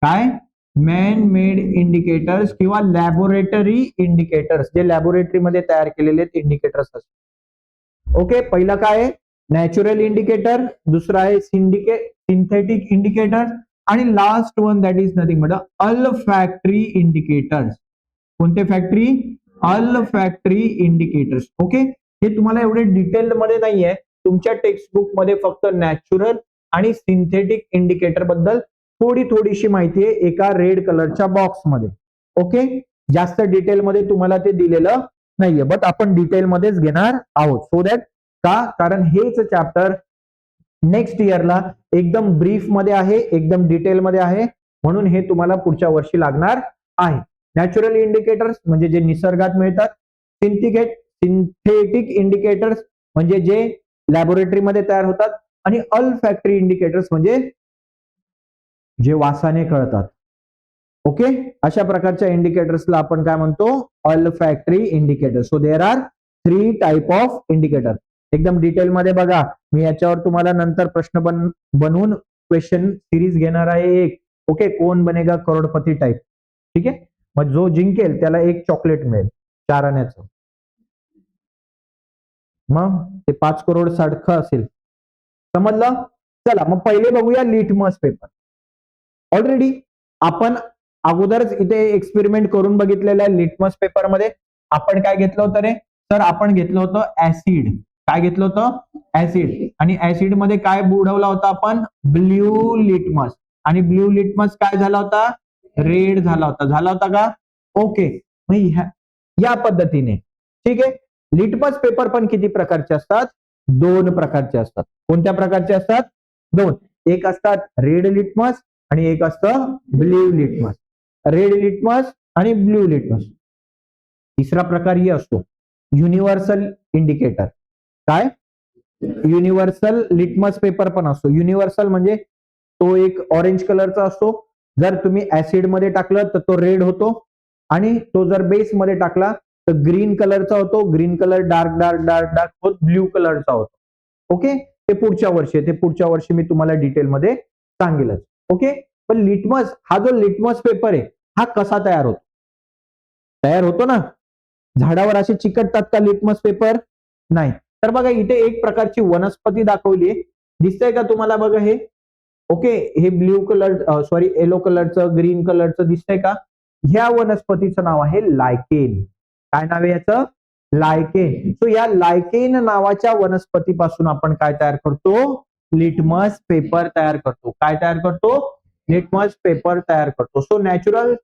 काय? मॅन मेड इंडिकेटर्स किंवा लॅबोरेटरी इंडिकेटर्स, जे लॅबोरेटरीमध्ये तयार केलेले इंडिकेटर्स असतात. ओके, पहिला काय आहे? Natural indicator. दुसरा आहे सिंथेटिक इंडिकेटर. आणि last one that is nothing but olfactory indicators. कोणते फॅक्टरी? Olfactory indicators. ओके, हे तुम्हाला एवढे डिटेल मध्ये नाहीये, तुमच्या टेक्स्टबुक मध्ये फक्त नॅचरल आणि सिंथेटिक इंडिकेटर बद्दल थोडीशी माहिती आहे एका रेड कलरच्या बॉक्स मध्ये. ओके, जास्त डिटेल मध्ये तुम्हाला ते दिलेलं नाहीये, बट आपण डिटेल मध्येच घेणार आहोत. सो दॅट का? कारण हेच चॅप्टर नेक्स्ट इयरला एकदम ब्रीफ मध्ये आहे, एकदम डिटेल मध्ये आहे, म्हणून हे तुम्हाला पुढच्या वर्षी लागणार आहे. नॅचरल इंडिकेटर्स म्हणजे जे निसर्गात मिळतात. सिंथेटिक इंडिकेटर्स म्हणजे जे लॅबोरेटरीमध्ये तयार होतात. आणि अल्फॅक्टरी इंडिकेटर्स म्हणजे जे वासाने कळतात. ओके, अशा प्रकारच्या इंडिकेटर्सला आपण काय म्हणतो? Olfactory indicator. So there are 3 type of indicator. एकदम डिटेल मध्ये बघा, मी याच्यावर तुम्हाला नंतर प्रश्न बनवून क्वेश्चन सिरीज घेणार आहे एक. ओके, कोण बनेगा करोडपती टाइप. ठीक आहे, मग जो जिंकेल त्याला एक चॉकलेट मिळेल 4 आण्याचं. मग ते 5 करोड सारखं असेल, समजलं? चला मग पहिले बघूया लिटमस पेपर. ऑलरेडी आपण अगोदरच इथे एक्सपेरिमेंट करून बघितलेलं आहे. लिटमस पेपर मध्ये आपण काय घेतलं होतं रे? तर आपण घेतलं होतं ऍसिड. काय घेतलं होतं? ऍसिड. आणि ऍसिड मध्ये काय बुडवला होता आपण? Blue litmus. आणि ब्ल्यू लिटमस काय झाला होता? रेड झाला होता. झाला होता का? ओके, या पद्धतीने. ठीक आहे, लिटमस पेपर पण किती प्रकारचे असतात? 2 प्रकारचे असतात. कोणत्या प्रकारचे असतात? 2. एक असतात रेड लिटमस आणि एक असतं ब्ल्यू लिटमस. रेड लिटमस आणि ब्ल्यू लिटमस. तिसरा प्रकार ही असतो युनिव्हर्सल इंडिकेटर. काय? युनिव्हर्सल लिटमस पेपर पण असतो. युनिव्हर्सल म्हणजे तो एक ऑरेंज कलरचा असतो. जर तुम्ही ऍसिड मध्ये टाकलं तर तो रेड होतो आणि तो जर बेस मध्ये टाकला तर ग्रीन कलरचा होतो. Green colour dark dark dark dark होत ब्ल्यू कलरचा होतो. ओके, ते पुढच्या वर्षी मी तुम्हाला डिटेलमध्ये सांगेलच. ओके, पण लिटमस हा जो लिटमस पेपर आहे हा कसा तयार होतो ना, झाडावर असे चिकटतात का लिटमस पेपर? नाही. तर बघा इथे एक प्रकारची वनस्पती दाखवली आहे, दिसतंय का तुम्हाला? बघा हे. ओके, हे ब्ल्यू कलर सॉरी येलो कलरचं ग्रीन कलरचं दिसतंय का? ह्या वनस्पतीचं नाव आहे लायकेन. काय नाव आहे याचं? लायकेन. सो या लायकेन नावाच्या वनस्पतीपासून आपण काय तयार करतो? लिटमस पेपर तयार करतो. काय तयार करतो? लिटमस पेपर तयार करतो. सो नॅचरल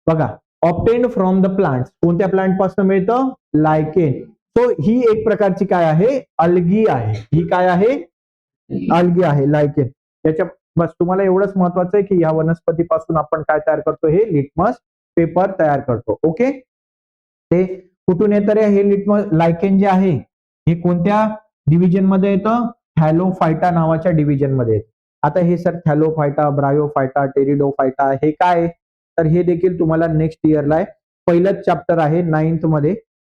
बघा, ऑप्टेन फ्रॉम द प्लांट. कोणत्या प्लांट पासून मिळतं? लायकेन. सो ही एक प्रकारची काय आहे? अल्गी आहे. ही काय आहे? अल्गी आहे, लायकेन. याच्या बस तुम्हाला एवढंच महत्वाचं आहे की या वनस्पतीपासून आपण काय तयार करतो? हे लिटमस पेपर तयार करतो. ओके, ते कुठून येतं रे हे लिटमस लायकेन जे आहे? हे कोणत्या डिव्हिजन मध्ये येतं? थॅलोफायटा नावाच्या डिव्हिजन मध्ये येतं. आता हे सर थॅलोफायटा, ब्रायोफायटा, टेरिडोफायटा हे काय? तर हे देखील तुम्हाला नेक्स्ट इयरला आहे. पहिलंच चॅप्टर आहे 9th मध्ये,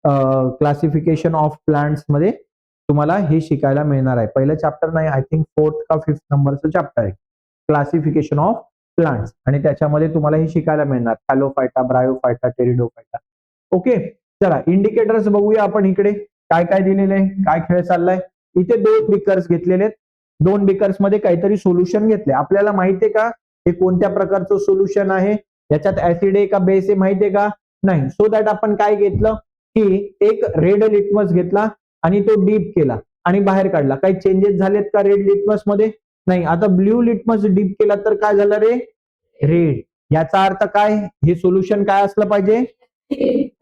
क्लासिफिकेशन ऑफ प्लांट्स मध्ये तुम्हाला हे शिकायला मिळणार आहे. पहिलं चॅप्टर नाही, आय थिंक 4th का 5th नंबरचं चॅप्टर आहे, क्लासिफिकेशन ऑफ प्लांट्स, आणि त्याच्यामध्ये तुम्हाला हे शिकायला मिळणार थॅलोफायटा, ब्रायोफायटा, टेरिडोफायटा. ओके, चला इंडिकेटर्स बघूया आपण. इकडे काय काय दिलेलं आहे, काय खेळ चाललाय. इथे 2 बिकर्स घेतलेले आहेत. 2 बिकर्स मध्ये काहीतरी सोल्युशन घेतले. आपल्याला माहितीये का हे कोणत्या प्रकारचं सोल्युशन आहे? याच्यात ऍसिड आहे का बेस आहे माहितीये का? नाही. सो दॅट आपण काय घेतलं की एक रेड लिटमस घेतला आणि तो डीप केला आणि बाहेर काढला. काही चेंजेस झालेत का रेड लिटमस मध्ये? नाही. आता ब्ल्यू लिटमस डीप केला तर काय झालं रे? रेड. याचा अर्थ काय? हे सोल्युशन काय असलं पाहिजे?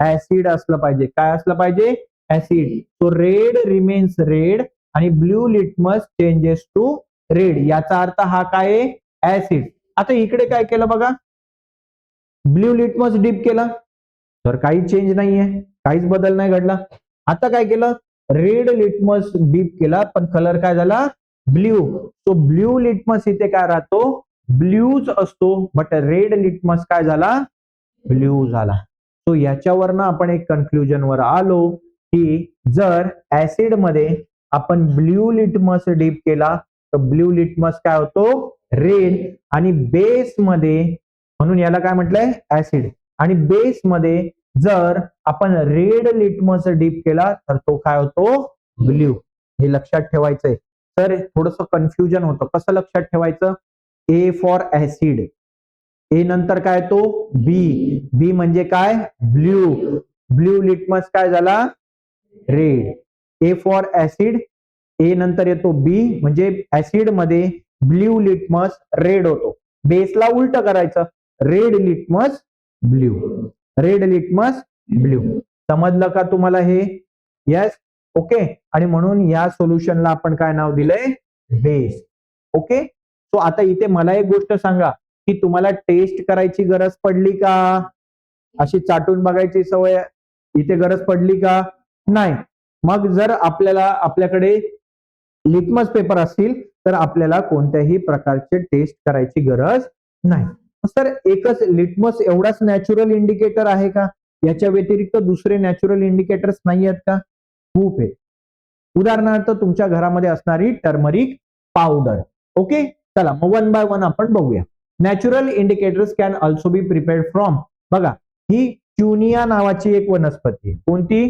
ऍसिड असलं पाहिजे. काय असलं पाहिजे? Acid. So red remains red आणि blue litmus changes to red. याचा अर्थ हा काय आहे? ऍसिड. आता इकडे काय केलं बघा, ब्ल्यू लिटमस डीप केला तर काही चेंज नाहीये, काहीच बदल नाही घडला. आता काय केलं? रेड लिटमस डीप केला पण कलर काय झाला? ब्ल्यू. तो ब्ल्यू लिटमस इथे काय राहतो? ब्ल्यूच असतो, बट रेड लिटमस काय झाला? ब्ल्यू झाला. सो याच्यावरनं आपण एक कन्क्लुजनवर आलो की जर ऍसिड मध्ये आपण ब्ल्यू लिटमस डीप केला तर ब्ल्यू लिटमस काय होतो? रेड. आणि बेस मध्ये, म्हणून याला काय म्हटलंय? ऍसिड. आणि बेस मध्ये जर आपण रेड लिटमस डीप केला तर तो काय होतो? ब्ल्यू. हे लक्षात ठेवायचंय. तर थोडस कन्फ्युजन होतं. कसं लक्षात ठेवायचं? ए फॉर ऍसिड, ए नंतर काय तो? बी. बी म्हणजे काय? ब्ल्यू. ब्ल्यू लिटमस काय झाला? रेड. ए फॉर ऍसिड, ए नंतर येतो बी म्हणजे ऍसिड मध्ये ब्ल्यू लिटमस रेड होतो. बेसला उलट करायचं, red litmus blue. Red litmus blue. समजलं का तुम्हाला हे? येस. ओके, आणि म्हणून या सोल्युशनला आपण काय नाव दिलंय? बेस. ओके, सो आता इथे मला एक गोष्ट सांगा की तुम्हाला टेस्ट करायची गरज पडली का? अशी चाटून बघायची सवय इथे गरज पडली का? नाही. मग जर आपल्याकडे लिटमस पेपर असतील तर आपल्याला कोणत्याही प्रकारचे टेस्ट करायची गरज नाही. सर एकच लिटमस एवढाच नॅचरल इंडिकेटर आहे का? याच्या व्यतिरिक्त दुसरे नॅचरल इंडिकेटर्स नाही आहेत का? खूप आहे. उदाहरणार्थ तुमच्या घरामध्ये असणारी टर्मरिक पावडर. ओके, चला मग वन बाय वन आपण बघूया. Natural indicators can also be prepared from. बघा, ही ट्युनिया नावाची एक वनस्पती. कोणती?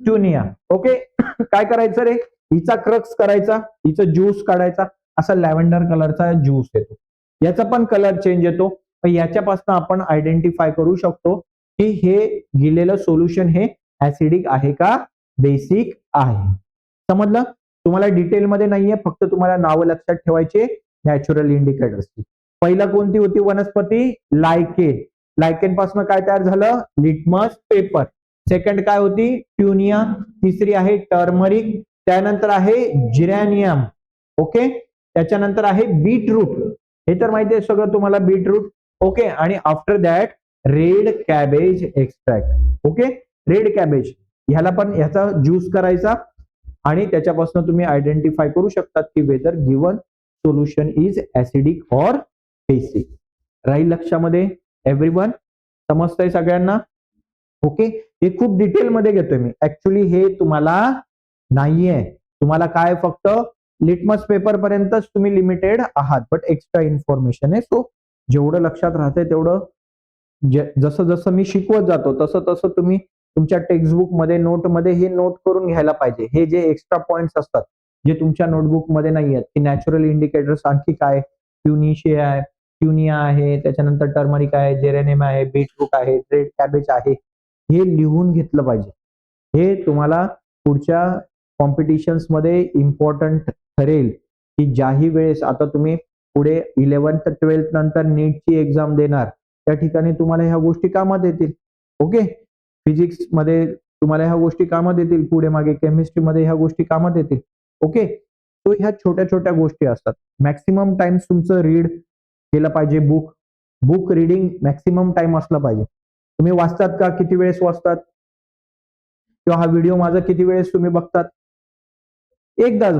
ट्युनिया. ओके, काय करायचं रे? हिचा क्रक्स करायचा, हिचा ज्यूस काढायचा, असा लॅव्हेंडर कलरचा ज्यूस येतो. याचा पण कलर चेंज येतो. याच्यापासून आपण आयडेंटिफाय करू शकतो की हे गेलेलं सोल्युशन हे ऍसिडिक आहे का बेसिक आहे. समजलं? तुम्हाला डिटेलमध्ये नाहीये, फक्त तुम्हाला नावं लक्षात ठेवायचे नॅचरल इंडिकेटर्सची. पहिला कोणती होती वनस्पती? लायकेन. लायकेन पासून काय तयार झालं? Litmus paper. सेकंड काय होती? ट्युनिया. तिसरी आहे टर्मरिक. त्यानंतर आहे जिरॅनियम. ओके, त्याच्यानंतर आहे बीटरूट. हे तर माहिती आहे सगळं तुम्हाला, बीटरूट. ओके, आणि after that red cabbage extract. Okay, red cabbage ह्याला पण ह्याचा ज्यूस करायचा आणि त्याच्यापासून तुम्ही आयडेंटिफाय करू शकतात की weather given solution is acidic और बेसिक. राहील लक्षामध्ये एव्हरीवन? समजतंय सगळ्यांना? ओके, हे खूप डिटेलमध्ये घेतोय मी. ऍक्च्युली हे तुम्हाला नाहीये, तुम्हाला काय फक्त लिटमस पेपर पर्यंतच तुम्ही लिमिटेड आहात, बट एक्स्ट्रा इन्फॉर्मेशन आहे. सो जेवढं लक्षात राहतंय तेवढं जसं जसं मी शिकवत जातो तसं तसं तुम्ही तुमच्या टेक्स्टबुक मध्ये नोटमध्ये हे नोट करून घ्यायला पाहिजे. हे जे एक्स्ट्रा पॉइंट्स असतात जे तुमच्या नोटबुक मध्ये नाही आहेत, की नॅचरल इंडिकेटर्स आणखी काय, ट्युनिशिया आहे, ट्युनिया आहे, त्याच्यानंतर टर्मरिक आहे, जेरेनियम आहे, बीटरूट आहे, रेड कॅबेज आहे, हे लिहून घेतलं पाहिजे. हे तुम्हाला पुढच्या कॉम्पिटिशन्स मध्ये इम्पॉर्टंट ठरेल, की ज्याही वेळेस आता तुम्ही पुढे 11th 12th नंतर नीटची एक्झाम देणार, त्या ठिकाणी तुम्हाला ह्या गोष्टी कामात येतील. ओके, फिजिक्स मध्ये तुम्हाला ह्या गोष्टी कामात येतील, पुढे मागे केमिस्ट्री मध्ये ह्या गोष्टी कामात येतील. ओके, तो ह्या छोट्या छोट्या गोष्टी असतात. मॅक्सिमम टाइम तुमचं रीड केलं पाहिजे. बुक रिडिंग मॅक्सिमम टाइम असला पाहिजे. तुम्ही वाचतात का? किती वेळेस वाचतात? किंवा हा व्हिडिओ माझा किती वेळेस तुम्ही बघतात? एकदाच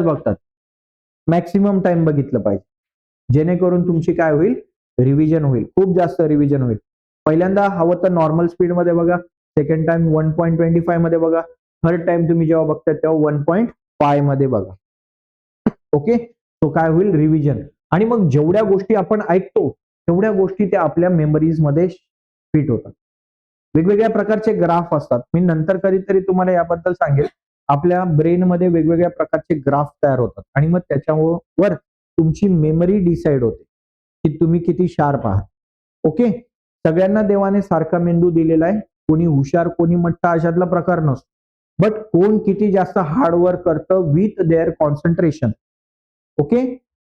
बघतात. मॅक्सिमम टाइम बघितलं पाहिजे, जेणेकरून तुमची काय होईल, रिव्हिजन होईल, खूप जास्त रिव्हिजन होईल. पहिल्यांदा हवं तर नॉर्मल स्पीड मध्ये बघा, सेकंड टाइम 1.25 मध्ये बघा, थर्ड टाइम तुम्ही जेव्हा बघताय तेव्हा 1.5 मध्ये बघा. ओके, तो काय होईल, रिव्हिजन. आणि मग जेवढ्या गोष्टी आपण ऐकतो तेवढ्या गोष्टी त्या आपल्या मेमरीज मध्ये फिट होतात. वेगवेगळ्या प्रकारचे ग्राफ असतात, मी नंतर कधीतरी तुम्हाला याबद्दल सांगेल. आपल्या ब्रेन मध्ये वेगवेगळ्या प्रकारचे ग्राफ तयार होतात आणि मग त्याच्यावर तुमची मेमरी डिसाइड होते की तुम्ही किती शार्प आहात. ओके, सगळ्यांना देवाने सारखा मेंदू दिलेला आहे, कोणी हुशार कोणी मट्टा अशातला प्रकार नसतो, बट कोण किती जास्त हार्डवर्क करतं विथ देअर कॉन्सन्ट्रेशन, ओके,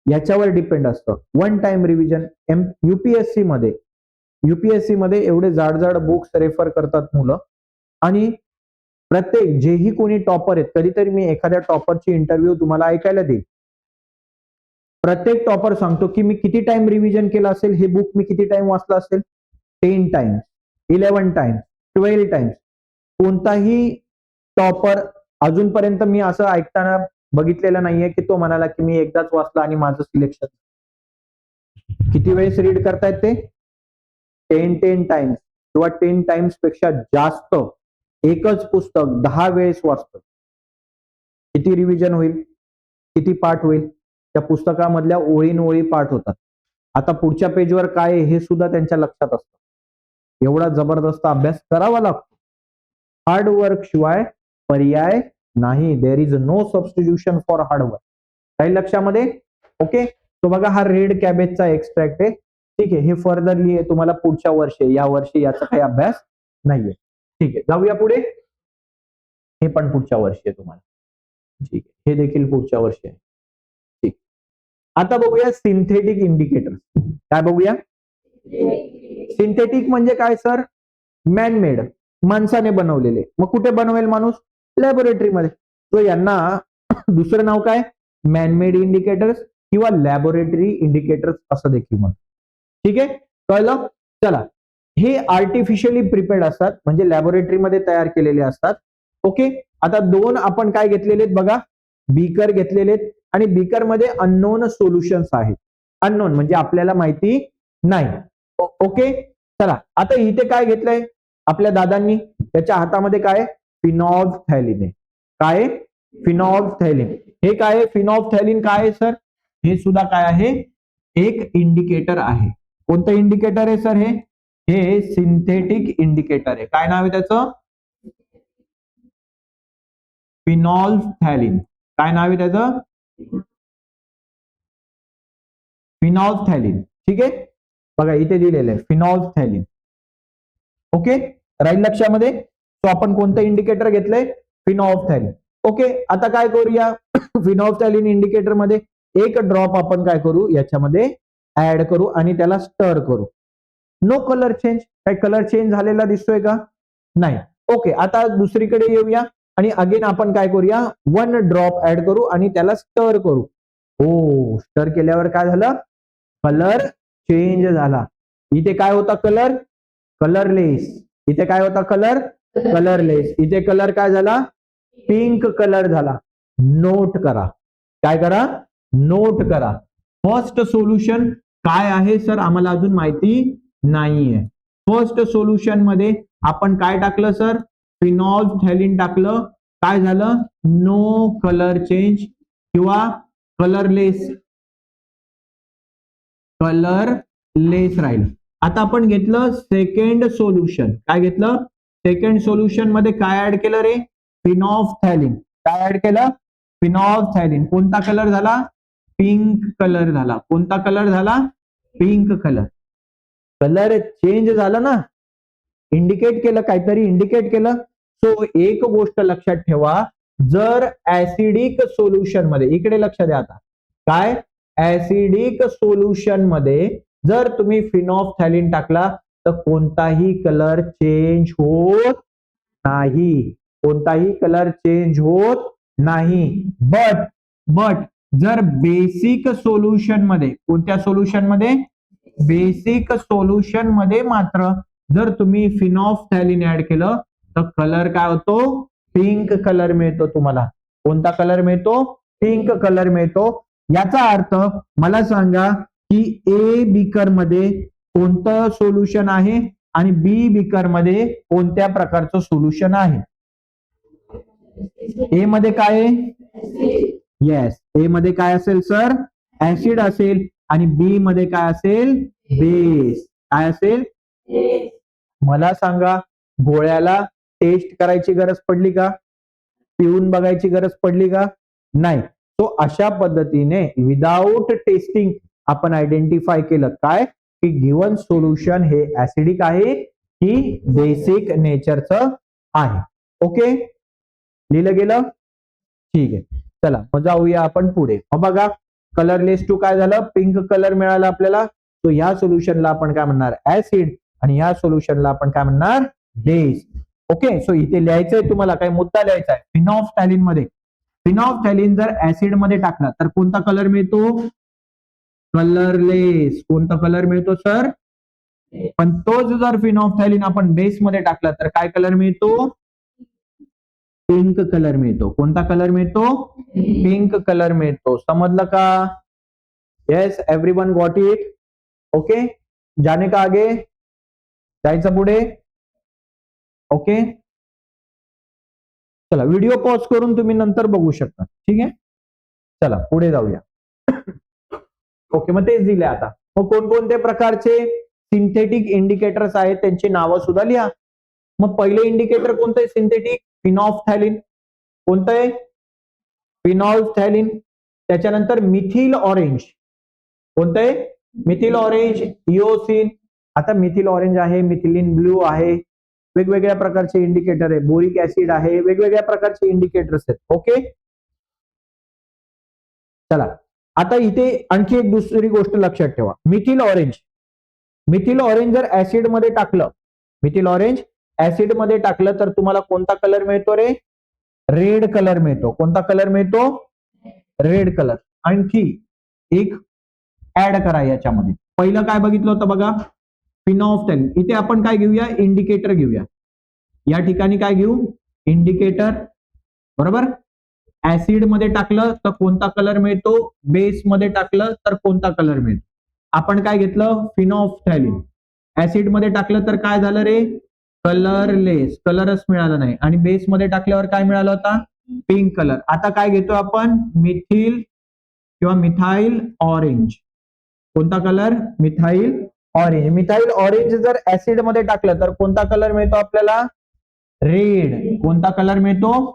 याच्यावर डिपेंड असतं. One time revision. युपीएससी मध्ये एवढे जाड बुक्स रेफर करतात मुलं, आणि प्रत्येक जेही कोणी टॉपर आहेत, कधीतरी मी एखाद्या टॉपरची इंटरव्ह्यू तुम्हाला ऐकायला देईल. प्रत्येक टॉपर सांगतो की मी किती टाइम रिव्हिजन केलं असेल, हे बुक मी किती टाइम वाचलं असेल, 10 टाइम्स, 11 टाइम्स, 12 टाइम्स. कोणताही टॉपर अजूनपर्यंत मी असं ऐकताना बघितलेलं नाहीये की तो म्हणाला की मी एकदाच वाचला आणि माझं सिलेक्शन. किती वेळेस रीड करतायत ते? 10 टाइम्स किंवा 10 टाइम्स पेक्षा जास्त एकच पुस्तक 10 वेळेस वाचतं. किती रिव्हिजन होईल, किती पाठ होईल? त्या पुस्तकामधल्या ओळी पाठ होतात. आता पुढच्या पेजवर काय आहे हे सुद्धा त्यांच्या लक्षात असतं. एवढा जबरदस्त अभ्यास करावा लागतो. हार्डवर्क शिवाय पर्याय नाही. There is no substitution for hard work. काही लक्षामध्ये? ओके, तो बघा हा रेड कॅबेजचा एक्स्ट्रॅक्ट आहे. ठीक आहे, हे फर्दरली आहे, तुम्हाला पुढच्या वर्षी, या वर्षी याचा काही अभ्यास नाहीये. ठीक आहे, जाऊया पुढे. हे पण पुढच्या वर्षी आहे तुम्हाला. ठीक आहे, हे देखील पुढच्या वर्षी आहे. ठीक, आता बघूया सिंथेटिक इंडिकेटर. काय बघूया? सिंथेटिक म्हणजे काय सर? मॅनमेड, माणसाने बनवलेले. मग कुठे बनवेल माणूस? लॅबोरेटरीमध्ये. तो यांना दुसरं नाव काय? मॅनमेड इंडिकेटर्स किंवा लॅबोरेटरी इंडिकेटर्स असं देखील म्हणतात. ठीक आहे, कळलं? चला, हे आर्टिफिशियली प्रिपेअर्ड असतात, म्हणजे लॅबोरेटरीमध्ये तयार केलेले असतात. ओके, आता दोन आपण काय घेतलेले आहेत बघा, बीकर घेतलेले आहेत, आणि बीकर मध्ये अननोन सोल्युशन्स आहेत. अननोन म्हणजे आपल्याला माहिती नाही. ओके, चला, आता इथे काय घेतलंय आपल्या दादांनी? त्याच्या हातामध्ये काय? फिनॉल्फथॅलीन आहे. काय? फिनॉल्फथॅलीन. हे काय? फिनॉल्फथॅलीन काय आहे सर? हे सुद्धा काय आहे? एक इंडिकेटर आहे. कोणतं इंडिकेटर आहे सर? हे सिंथेटिक इंडिकेटर आहे. काय नाव आहे त्याचं? फिनॉल्फथॅलीन. काय नाव आहे त्याचं? फिनॉल्फथॅलीन. ठीक आहे, बघा इथे दिलेलं आहे फिनॉल्फथॅलीन. ओके, राहील लक्षामध्ये? तो आपण कोणतं इंडिकेटर घेतलंय? फिनॉल्फथॅलीन. ओके, आता काय करूया? फिनॉल्फथॅलीन इंडिकेटर मध्ये एक ड्रॉप आपण काय करू, याच्यामध्ये ऍड करू आणि त्याला स्टर करू. No colour change. काय कलर चेंज झालेला दिसतोय का? नाही. ओके, आता दुसरीकडे येऊया आणि अगेन आपण काय करूया? 1 ड्रॉप ऍड करू आणि त्याला स्टर करू. हो, स्टर केल्यावर काय झालं? कलर चेंज झाला. इथे काय होता? Colour colourless. इथे काय होता? Colour colourless. इथे कलर काय झाला? पिंक कलर झाला. नोट करा. काय करा? नोट करा. फर्स्ट सोल्युशन काय आहे सर, आम्हाला अजून माहिती नाहीये. फर्स्ट सोल्युशन मध्ये आपण काय टाकलं सर, फिनॉल्फथॅलीन टाकलं. काय झालं, नो कलर चेंज किंवा कलरलेस राहील. आता आपण घेतलं सेकंड सोल्युशन. काय घेतलं, सेकंड सोल्युशन मध्ये काय ऍड केलं रे, फिनॉल्फथॅलीन. काय ऍड केलं, फिनॉल्फथॅलीन. कोणता कलर झाला, पिंक कलर झाला. कोणता कलर झाला, पिंक कलर. कलर चेंज झाला ना, इंडिकेट केलं, काहीतरी इंडिकेट केलं. सो एक गोष्ट लक्षात ठेवा, जर ऍसिडिक सोल्युशन मध्ये, इकडे लक्ष द्या आता, काय ऍसिडिक सोल्युशन मध्ये जर तुम्ही फिनॉल्फथॅलीन टाकला तर कोणताही कलर चेंज होत नाही. कोणताही कलर चेंज होत नाही. बट जर बेसिक सोल्युशन मध्ये, कोणत्या सोल्युशन मध्ये, बेसिक सोल्युशन मध्ये मात्र जर तुम्ही फिनॉल्फथॅलीन ऍड केलं तर कलर काय होतो, पिंक कलर मिळतो तुम्हाला. कोणता कलर मिळतो, पिंक कलर मिळतो. याचा अर्थ मला सांगा की ए बीकर मध्ये कोणतं सोल्युशन आहे आणि बी बीकर मध्ये कोणत्या प्रकारचं सोल्युशन आहे. ए मध्ये काय आहे, येस, ए मध्ये काय असेल सर, ऍसिड असेल. आणि बी मध्ये काय असेल, बेस. काय असेल, मला सांगा, गोळ्याला टेस्ट करायची गरज पडली का, पिऊन बघायची गरज पडली का, नाही. तो अशा पद्धतीने विदाउट टेस्टिंग आपण आयडेंटिफाय केलं काय, की गिवन सोल्युशन हे ऍसिडिक आहे की बेसिक नेचरचं आहे. ओके, लिहिलं गेलं, ठीक आहे. चला मग जाऊया आपण पुढे. बघा, कलरलेस टू काय झालं, पिंक कलर मिळाला आपल्याला. तो ह्या सोल्युशनला आपण काय म्हणणार, ऍसिड, आणि ह्या सोल्युशनला आपण काय म्हणणार, बेस. ओके, सो इथे लिहायचंय तुम्हाला, काय मुद्दा लिहायचा आहे. फिनॉल्फथॅलीन मध्ये, फिनॉल्फथॅलीन जर ऍसिड मध्ये टाकला तर कोणता कलर मिळतो, कलरलेस. कोणता कलर मिळतो सर, पण तोच जर फिनॉल्फथॅलीन आपण बेस मध्ये टाकला तर काय कलर मिळतो, पिंक कलर मिळतो. कोणता कलर मिळतो, पिंक कलर मिळतो. समजलं का, yes, everyone got it. Okay, जाने का आगे, जायचं पुढे. ओके, चला व्हिडिओ पॉज करून तुम्ही नंतर बघू शकता, ठीक आहे. चला पुढे जाऊया. ओके, मग तेच दिले. आता मग कोणकोणत्या प्रकारचे सिंथेटिक इंडिकेटर्स आहेत त्यांची नावं सुद्धा लिहा. मग पहिले इंडिकेटर कोणतं आहे सिंथेटिक, फिनॉल्फथॅलीन. कोणतं आहे, फिनॉल्फथॅलीन. त्याच्यानंतर मिथिल ऑरेंज. कोणतं आहे, मिथिल ऑरेंज, इओसिन. आता मिथिल ऑरेंज आहे, मिथिलीन ब्लू आहे, वेगवेगळ्या प्रकारचे इंडिकेटर आहे. बोरिक ऍसिड आहे, वेगवेगळ्या प्रकारचे इंडिकेटर्स आहेत. ओके, चला आता इथे आणखी एक दुसरी गोष्ट लक्षात ठेवा. मिथिल ऑरेंज, मिथिल ऑरेंज जर ऍसिड मध्ये टाकलं, मिथिल ऑरेंज ऍसिड मध्ये टाकलं तर तुम्हाला कोणता कलर मिळतो रे, रेड कलर मिळतो. कोणता कलर मिळतो, रेड कलर. आणखी एक ऍड करा याच्यामध्ये. पहिलं काय बघितलं होतं बघा, फिनॉल्फथॅलीन. इथे आपण काय घेऊया, इंडिकेटर घेऊया. या ठिकाणी काय घेऊ, इंडिकेटर, बरोबर. ऍसिड मध्ये टाकलं तर कोणता कलर मिळतो, बेस मध्ये टाकलं तर कोणता कलर मिळतो. आपण काय घेतलं, फिनॉल्फथॅलीन. ऍसिड मध्ये टाकलं तर काय झालं रे, कलरलेस, कलरच मिळाला नाही. आणि बेस मध्ये टाकल्यावर काय मिळाला होता, पिंक कलर. आता काय घेतो आपण, मिथिल किंवा मिथाइल ऑरेंज. कोणता colour, methyl orange. Methyl orange जर ऍसिड मध्ये टाकलं तर कोणता कलर मिळतो आपल्याला, रेड. कोणता कलर मिळतो,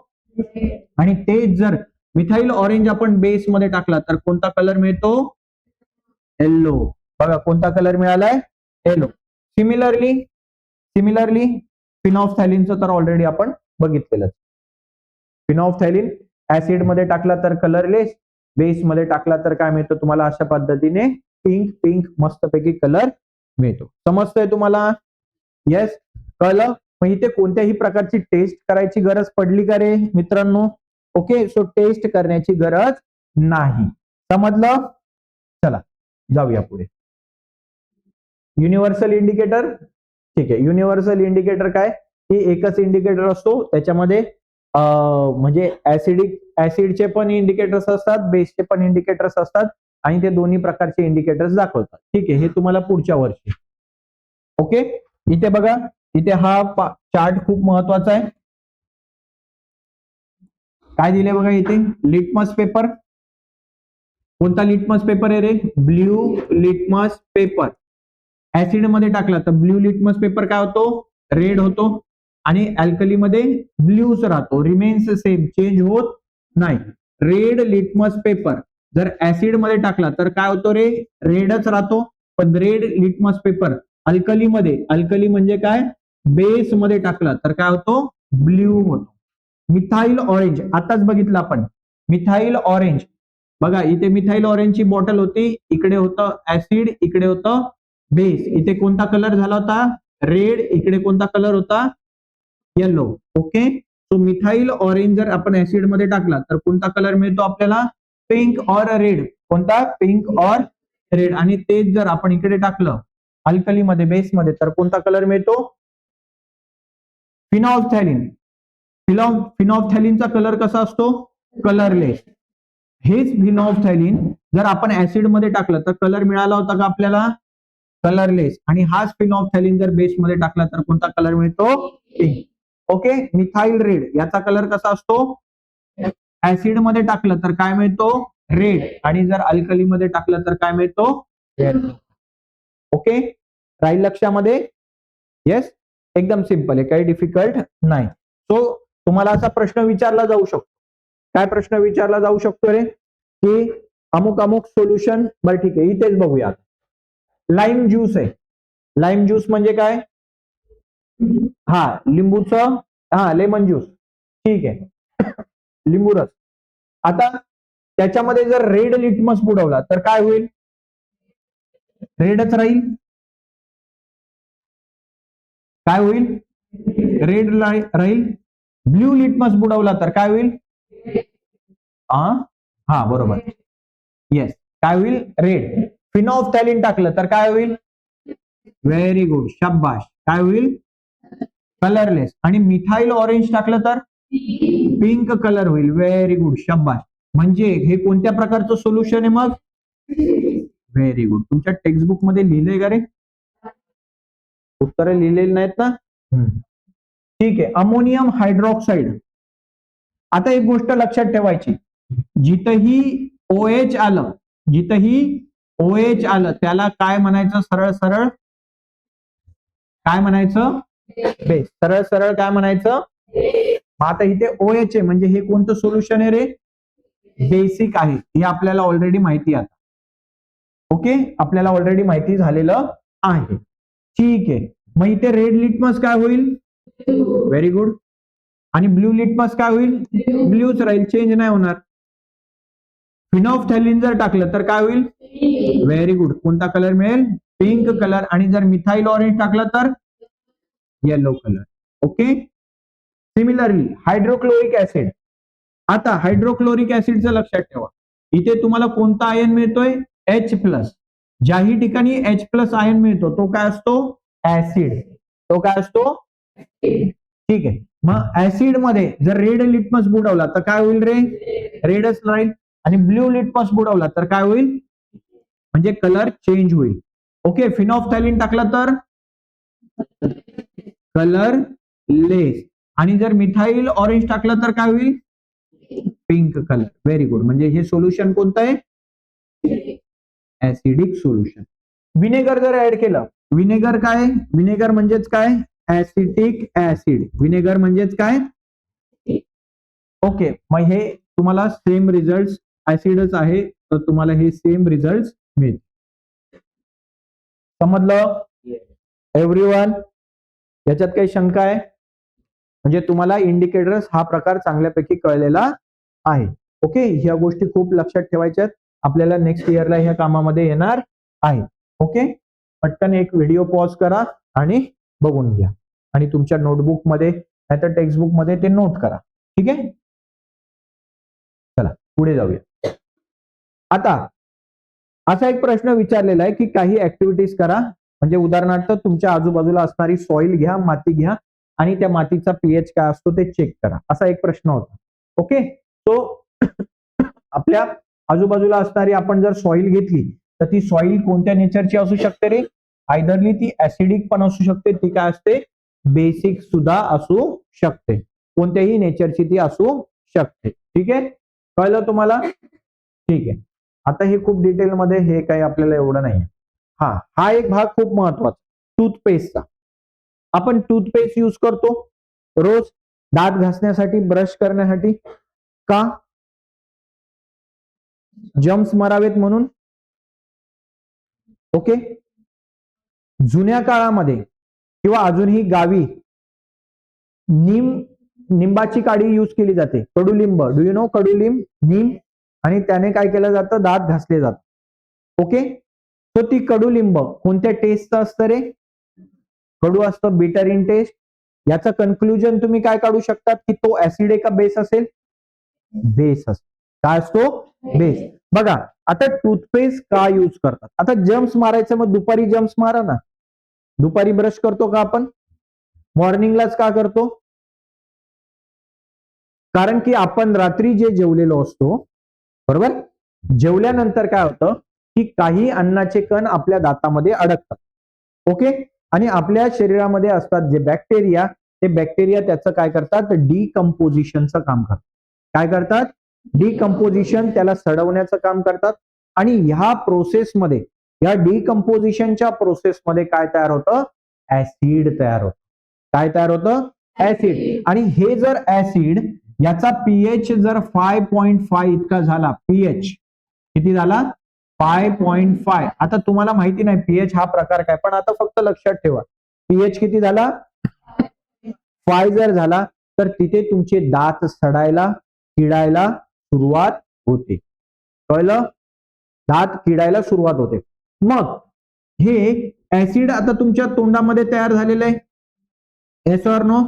आणि तेच जर मिथाइल ऑरेंज आपण बेस मध्ये टाकला तर कोणता कलर मिळतो, येलो. बघा कोणता कलर मिळालाय, येलो. सिमिलरली फिनॉल्फथॅलीनचं तर ऑलरेडी आपण बघितलेलं. फिनॉल्फथॅलीन ऍसिड मध्ये टाकला तर कलरलेस, बेस मध्ये टाकला तर काय मिळतं तुम्हाला, अशा पद्धतीने पिंक मस्तपैकी कलर मिळतो. समजतंय तुम्हाला, येस, कळलं. मग इथे कोणत्याही प्रकारची टेस्ट करायची गरज पडली का रे मित्रांनो. ओके, सो टेस्ट करण्याची गरज नाही. समजलं, चला जाऊया पुढे. युनिव्हर्सल इंडिकेटर, ठीक आहे. युनिव्हर्सल इंडिकेटर काय, ही एकच इंडिकेटर असतो, त्याच्यामध्ये म्हणजे ऍसिडचे पण इंडिकेटर्स असतात, बेसचे पण इंडिकेटर्स असतात आणि ते दोन्ही प्रकारचे इंडिकेटर्स दाखवतात. ठीक आहे, हे तुम्हाला पुढच्या वर्षी. ओके, इथे बघा, इथे हा चार्ट खूप महत्वाचा आहे. काय दिले बघा इथे, लिटमस पेपर. कोणता लिटमस पेपर आहे रे? Blue litmus paper. ऍसिड मध्ये टाकला तर ब्ल्यू लिटमस पेपर काय होतो? रेड होतो. आणि अल्कली मध्ये ब्ल्यूच राहतो, रिमेन्स सेम, चेंज होत नाही. रेड लिटमस पेपर जर ऍसिड मध्ये टाकला तर काय होतो रे? रेडच राहतो. पण रेड लिटमस पेपर अल्कली म्हणजे काय? बेस मध्ये टाकला तर काय होतो? ब्ल्यू होतो. मिथाइल ऑरेंज आताच बघितलं आपण. मिथाइल ऑरेंज बघा, इथे मिथाइल ऑरेंजची बॉटल होती, इकडे होतं ऍसिड, इकडे होतं बेस. इथे कोणता कलर झाला होता? रेड. इकडे कोणता कलर होता? Yellow. Okay, so methyl orange जर आपण ऍसिड मध्ये टाकला तर कोणता कलर मिळतो आपल्याला? Pink or red. कोणता? Pink or red. आणि तेच जर आपण इकडे टाकलं अल्कली मध्ये, बेस मध्ये, तर कोणता कलर मिळतो? फिनॉल्फथॅलीन. फिनॉल्फथॅलीनचा कलर कसा असतो? कलरलेस. हेच फिनॉल्फथॅलीन जर आपण ऍसिड मध्ये टाकलं तर कलर मिळाला होता का आपल्याला? कलरलेस. आणि हाच फिनॉल्फथॅलीन जर बेस मध्ये टाकला तर कोणता कलर मिळतो? पिंक. ओके, मिथाइल रेड याचा कलर कसा असतो? ऍसिड मध्ये टाकलं तर काय मिळतो? रेड. आणि जर अल्कली मध्ये टाकलं तर काय मिळतो? येलो. ओके, राहील लक्षामध्ये? येस, एकदम सिंपल आहे, काही डिफिकल्ट नाही. सो तुम्हाला असा प्रश्न विचारला जाऊ शकतो. काय प्रश्न विचारला जाऊ शकतो रे? की अमुक अमुक सोल्युशन. बरं ठीक आहे, इथेच बघूया. लाईम ज्यूस आहे. लाईम ज्यूस म्हणजे काय? हा, लिंबूचं, हा, लेमन ज्यूस. ठीक आहे, लिंबू रस. आता त्याच्यामध्ये जर रेड लिटमस बुडवला तर काय होईल? रेडच राहील. काय होईल? रेड राहील. ब्ल्यू लिटमस बुडवला तर काय होईल? हा, बरोबर. येस, काय होईल? रेड. फिनॉल्फथॅलीन टाकलं तर काय होईल? व्हेरी गुड, शाबाश. काय होईल? कलरलेस. आणि मिथाइल ऑरेंज टाकलं तर पिंक कलर होईल. व्हेरी गुड, शाबाश. म्हणजे हे कोणत्या प्रकारचं सोल्युशन आहे मग? Very good. तुमच्या टेक्स्टबुक मध्ये लिहिलंय का रे? उत्तरं लिहिलेली नाहीत ना? ठीक आहे, अमोनियम हायड्रॉक्साईड. आता एक गोष्ट लक्षात ठेवायची, जिथंही OH आलं, जिथंही OH आलं त्याला काय म्हणायचं? सरळ सरळ काय म्हणायचं? बेस. सरळ सरळ काय म्हणायचं? आता इथे OH आहे म्हणजे हे कोणतं सोल्युशन आहे रे? बेसिक आहे. हे आपल्याला ऑलरेडी माहिती आहे. ओके, आपल्याला ऑलरेडी माहिती झालेलं आहे. ठीक आहे, मग इथे रेड लिटमस काय होईल? Very good. आणि ब्ल्यू लिटमस काय होईल? ब्ल्यूच राहील, चेंज नाही होणार. फिनॉल्फथॅलीन जर टाकलं तर काय होईल? Very good. कोणता कलर मिळेल? Pink colour. आणि जर मिथाइल ऑरेंज टाकलं तर yellow colour. Okay, similarly hydrochloric acid. आता हायड्रोक्लोरिक ऍसिडचं लक्षात ठेवा, इथे तुम्हाला कोणता आयन मिळतोय? H+. ज्याही ठिकाणी H+ आयन मिळतो तो काय असतो? ऍसिड. तो काय असतो? ठीक आहे, मग ऍसिड मध्ये जर रेड लिटमस बुडवला तर काय होईल रे? रेडच राहील. आणि ब्ल्यू लिटमस बुडवला तर काय होईल? म्हणजे कलर चेंज होईल. ओके, फिनॉल्फथॅलीन टाकला तर कलर लेस. आणि जर मिथाइल ऑरेंज टाकलं तर काय होईल? Pink colour. Very good. म्हणजे हे सोल्युशन कोणतं आहे? Acidic solution. विनेगर जर ऍड केलं, विनेगर काय? विनेगर म्हणजेच काय? Acetic acid. विनेगर म्हणजेच काय? ओके, मग हे तुम्हाला सेम रिझल्ट, ऍसिडच आहे तर तुम्हाला हे सेम रिझल्ट मिळेल. समजलं एव्हरीवन? याच्यात काही शंका आहे? म्हणजे तुम्हाला इंडिकेटर्स हा प्रकार चांगल्यापैकी कळलेला आहे. ओके, ह्या गोष्टी खूप लक्षात ठेवायच्यात, आपल्याला नेक्स्ट इयरला ह्या कामामध्ये येणार आहे. ओके, पटकन एक व्हिडिओ पॉज करा आणि बघून घ्या. आणि तुमच्या नोटबुक मध्ये नाहीतर टेक्स्टबुक मध्ये ते नोट करा. ठीक आहे, चला पुढे जाऊया. आता असा एक प्रश्न विचारलेला आहे की काही ऍक्टिव्हिटीज करा, म्हणजे उदाहरणार्थ तुमच्या आजूबाजूला असणारी सॉइल घ्या, माती घ्या आणि त्या मातीचा पीएच काय असतो ते चेक करा, असा एक प्रश्न होता. ओके, तो आपल्या आजूबाजूला असणारी आपण जर सॉइल घेतली तर ती सॉइल कोणत्या नेचरची असू शकते रे? आयदरली ती ऍसिडिक पण असू शकते, ती काय असते बेसिक सुद्धा असू शकते, कोणत्याही नेचरची ती असू शकते. ठीक आहे, कळलं तुम्हाला? ठीक आहे, आता हे खूप डिटेलमध्ये हे काही आपल्याला एवढं नाही. हा एक भाग खूप महत्वाचा, टूथपेस्टचा. आपण टूथपेस्ट यूज करतो रोज दात घासण्यासाठी, ब्रश करण्यासाठी. का? जम्स मरावेत म्हणून. ओके, जुन्या काळामध्ये किंवा अजूनही गावी निंबाची काडी यूज केली जाते, कडुलिंब. डू यू नो कडुलिंब, नीम, आणि त्याने काय केलं जातं, दात घासले जातात. ओके, तो ती कडुलिंब कोणत्या टेस्टचं असतं रे? कडू असतं, बिटर इन टेस्ट. याचं कन्क्लुजन तुम्ही काय काढू शकतात की तो ऍसिड आहे का बेस असेल? बेस असेल. काय असतो? बेस. बघा, आता टूथपेस्ट का यूज करतात? आता जम्स मारायचं, मग दुपारी जम्स मारा ना. दुपारी ब्रश करतो का आपण? मॉर्निंगलाच का करतो? कारण की आपण रात्री जे जेवलेलो असतो, बरोबर, जेवल्यानंतर काय होतं की काही अन्नाचे कण आपल्या दातामध्ये अडकतात. ओके, आणि आपल्या शरीरामध्ये असतात जे बॅक्टेरिया, ते बॅक्टेरिया त्याचं काय करतात, डिकम्पोजिशनचं काम करतात. काय करतात? डिकम्पोजिशन, त्याला सडवण्याचं काम करतात. आणि ह्या प्रोसेसमध्ये, या डिकम्पोजिशनच्या प्रोसेसमध्ये काय तयार होतं? ऍसिड तयार होतं. काय तयार होतं? ऍसिड. आणि हे जर ऍसिड, याचा पीएच जर 5.5 इतका झाला, पीएच किती झाला? 5.5. आता तुम्हाला माहिती नाही पीएच हा प्रकार काय, पण आता फक्त लक्षात ठेवा, पीएच किती झाला? 5 जर झाला तर तिथे तुमचे दात सडायला, किडायला सुरुवात होते. कळलं? दात किडायला सुरुवात होते. मग हे ऍसिड आता तुमच्या तोंडामध्ये तयार झालेलं आहे, येस ऑर नो?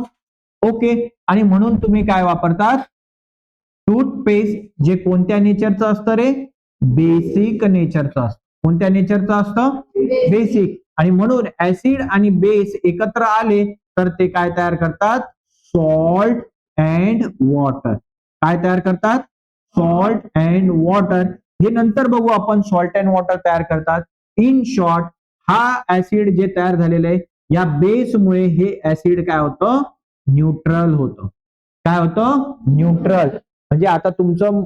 ओके, आणि म्हणून तुम्ही काय वापरतात? टूथपेस्ट, जे कोणत्या नेचरचं असतं रे? बेसिक नेचरचं असतं. कोणत्या नेचरचं असतं? बेसिक. आणि म्हणून ऍसिड आणि बेस एकत्र आले तर ते काय तयार करतात? Salt and water. काय तयार करतात? Salt and water. हे नंतर बघू आपण, सॉल्ट अँड वॉटर तयार करतात. इन शॉर्ट, हा ऍसिड जे तयार झालेलं आहे, या बेसमुळे हे ऍसिड काय होतं? न्यूट्रल होतं. काय होतं? न्यूट्रल. म्हणजे आता तुमचं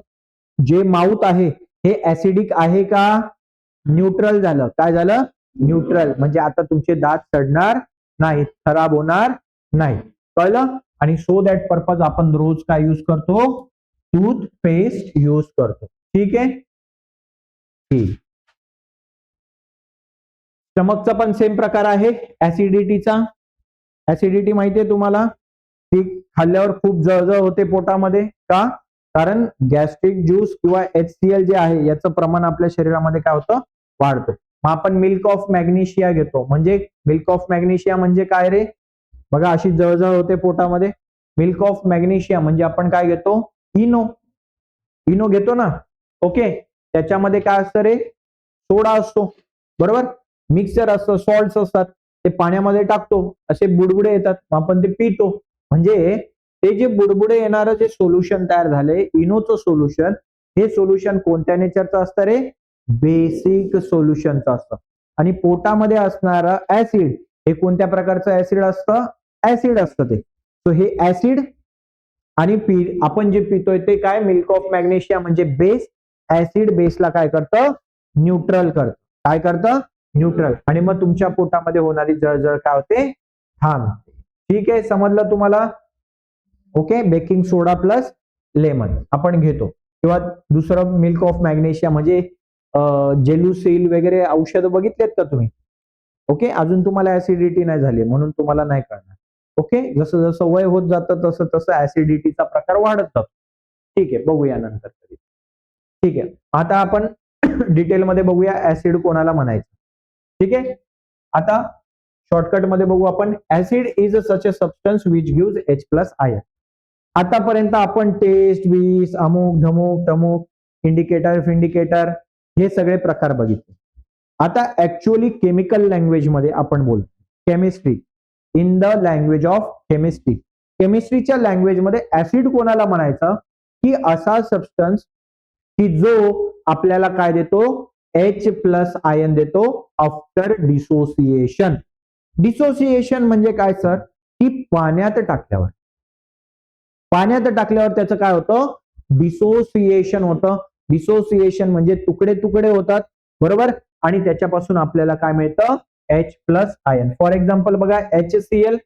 जे माउथ आहे हे ऍसिडिक आहे का? न्यूट्रल झालं. काय झालं? न्यूट्रल. म्हणजे आता तुमचे दात सडणार नाहीत, खराब होणार नाही. कळलं? आणि सो दॅट पर्पज आपण रोज काय यूज करतो? टूथपेस्ट यूज करतो. ठीक आहे? ठीक. स्टमकचा पण सेम प्रकार आहे ऍसिडिटीचा. ऍसिडिटी माहितीये तुम्हाला? ती खाल्ल्यावर खूप जळजळ होते पोटामध्ये. का? कारण गॅस्ट्रिक ज्यूस किंवा HCl जे आहे याचं प्रमाण आपल्या शरीरामध्ये काय होतं? वाढतं. मग आपण मिल्क ऑफ मॅग्नेशिया घेतो. म्हणजे मिल्क ऑफ मॅग्नेशिया म्हणजे काय रे? बघा, अशी जळजळ होते पोटामध्ये. मिल्क ऑफ मॅग्नेशिया म्हणजे आपण काय घेतो? इनो. इनो घेतो ना. ओके, त्याच्यामध्ये काय असतं रे? सोडा असतो, बरोबर, मिक्सचर असतं, सॉल्ट्स असतात. ते पाण्यामध्ये टाकतो, असे बुडबुडे येतात, आपण ते पितो. म्हणजे ते जे बुडबुडे येणारं जे सोल्युशन तयार झाले, इनोचं सोल्युशन, हे सोल्युशन कोणत्या नेचरचं असतं रे? बेसिक सोल्युशनचं असतं. आणि पोटामध्ये असणारं ऍसिड हे कोणत्या प्रकारचं ऍसिड असतं? ऍसिड असतं ते. सो हे ऍसिड आणि आपण जे पितोय ते काय? मिल्क ऑफ मॅग्नेशिया म्हणजे बेस. ऍसिड बेसला काय करतं? न्यूट्रल करतं. काय करतं? न्यूट्रल. आणि मग तुमच्या पोटामध्ये होणारी जळजळ काय होते? थांबते. ठीक आहे, समजलं तुम्हाला? ओके, बेकिंग सोडा प्लस लेमन आपण घेतो, किंवा दुसरं मिल्क ऑफ मॅग्नेशिया म्हणजे जेलुसिल वगैरे औषध बघितलेत का तुम्ही? ओके, अजून तुम्हाला ऍसिडिटी नाही झाली म्हणून तुम्हाला नाही कळणार. ओके, जसं जसं वय होत जातं तसं तसं ऍसिडिटीचा प्रकार वाढत जातो. ठीक आहे, बघूया नंतर. ठीक आहे, आता आपण डिटेलमध्ये बघूया ऍसिड कोणाला म्हणायचं. ठीक आहे, आता शॉर्टकट मध्ये बघू आपण. Acid is such a substance which gives H+ ion. आतापर्यंत आपण टेस्ट, वीस, अमुक धमुक तमुक, इंडिकेटर फिंडिकेटर, हे सगळे प्रकार बघितले. आता ऍक्च्युअली केमिकल लँग्वेज मध्ये आपण बोलतो, chemistry. In the language of chemistry. केमिस्ट्रीच्या लँग्वेजमध्ये ऍसिड कोणाला म्हणायचं की असा सबस्टन्स की जो आपल्याला काय देतो, H प्लस आयन देतो आफ्टर डिसोसिएशन. डिसोसिएशन म्हणजे काय सर, की पाण्यात टाकल्यावर त्याचं काय होतं, डिसोसिएशन होतं. डिसोसिएशन म्हणजे तुकडे तुकडे होतात, बरोबर, आणि त्याच्यापासून आपल्याला काय मिळतं, H plus ion. For example बघा, HCl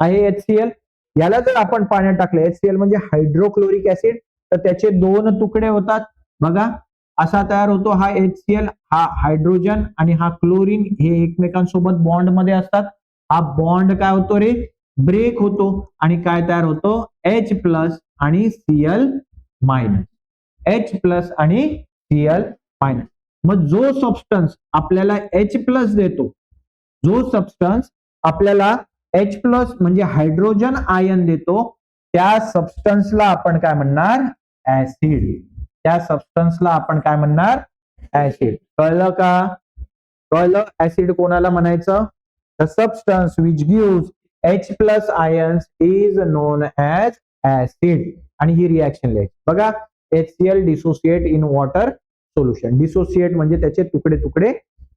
आहे, HCl याला जर आपण पाण्यात टाकले, HCl म्हणजे हायड्रोक्लोरिक ऍसिड, तर त्याचे दोन तुकडे होतात बघा, असा तयार होतो हा HCl, हा हायड्रोजन आणि हा क्लोरीन हे एकमेकांसोबत बॉन्ड मध्ये असतात. हा बॉन्ड काय होतो रे, ब्रेक होतो आणि काय तयार होतो, H प्लस आणि Cl मायनस. H प्लस आणि Cl मायनस. मग जो सबस्टन्स आपल्याला H प्लस देतो, जो सबस्टन्स आपल्याला H प्लस म्हणजे हायड्रोजन आयन देतो, त्या सबस्टन्सला आपण काय म्हणणार, ऍसिड. त्या सबस्टन्सला आपण काय म्हणणार, ऍसिड. कळलं का, कळलं ऍसिड कोणाला म्हणायचं. The substance which gives H plus ions is non as acid. आणि ही रिएक्शन लिहायची बघा, HCl dissociate in water solution. Dissociate म्हणजे त्याचे तुकडे तुकडे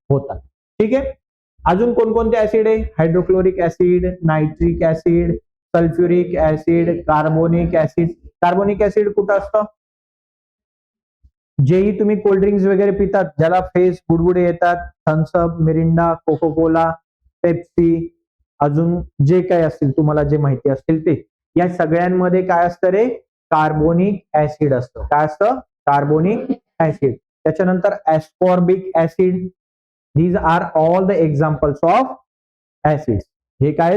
होतात. ठीक आहे. अजून कोणकोणते ऍसिड आहे, hydrochloric acid, nitric acid, sulphuric acid, carbonic acid. Carbonic acid कुठं असतं, जेही तुम्ही कोल्ड्रिंक्स वगैरे पितात, ज्याला फेस बुडबुडे येतात, Thums Up, Mirinda, Coca Cola, Pepsi, अजून जे काय असतील तुम्हाला जे माहिती असतील ते, या सगळ्यांमध्ये काय असतं रे, कार्बोनिक ऍसिड असतं. काय असतं, कार्बोनिक ऍसिड. त्याच्यानंतर ascorbic acid. These are all the examples of acid. हे काय,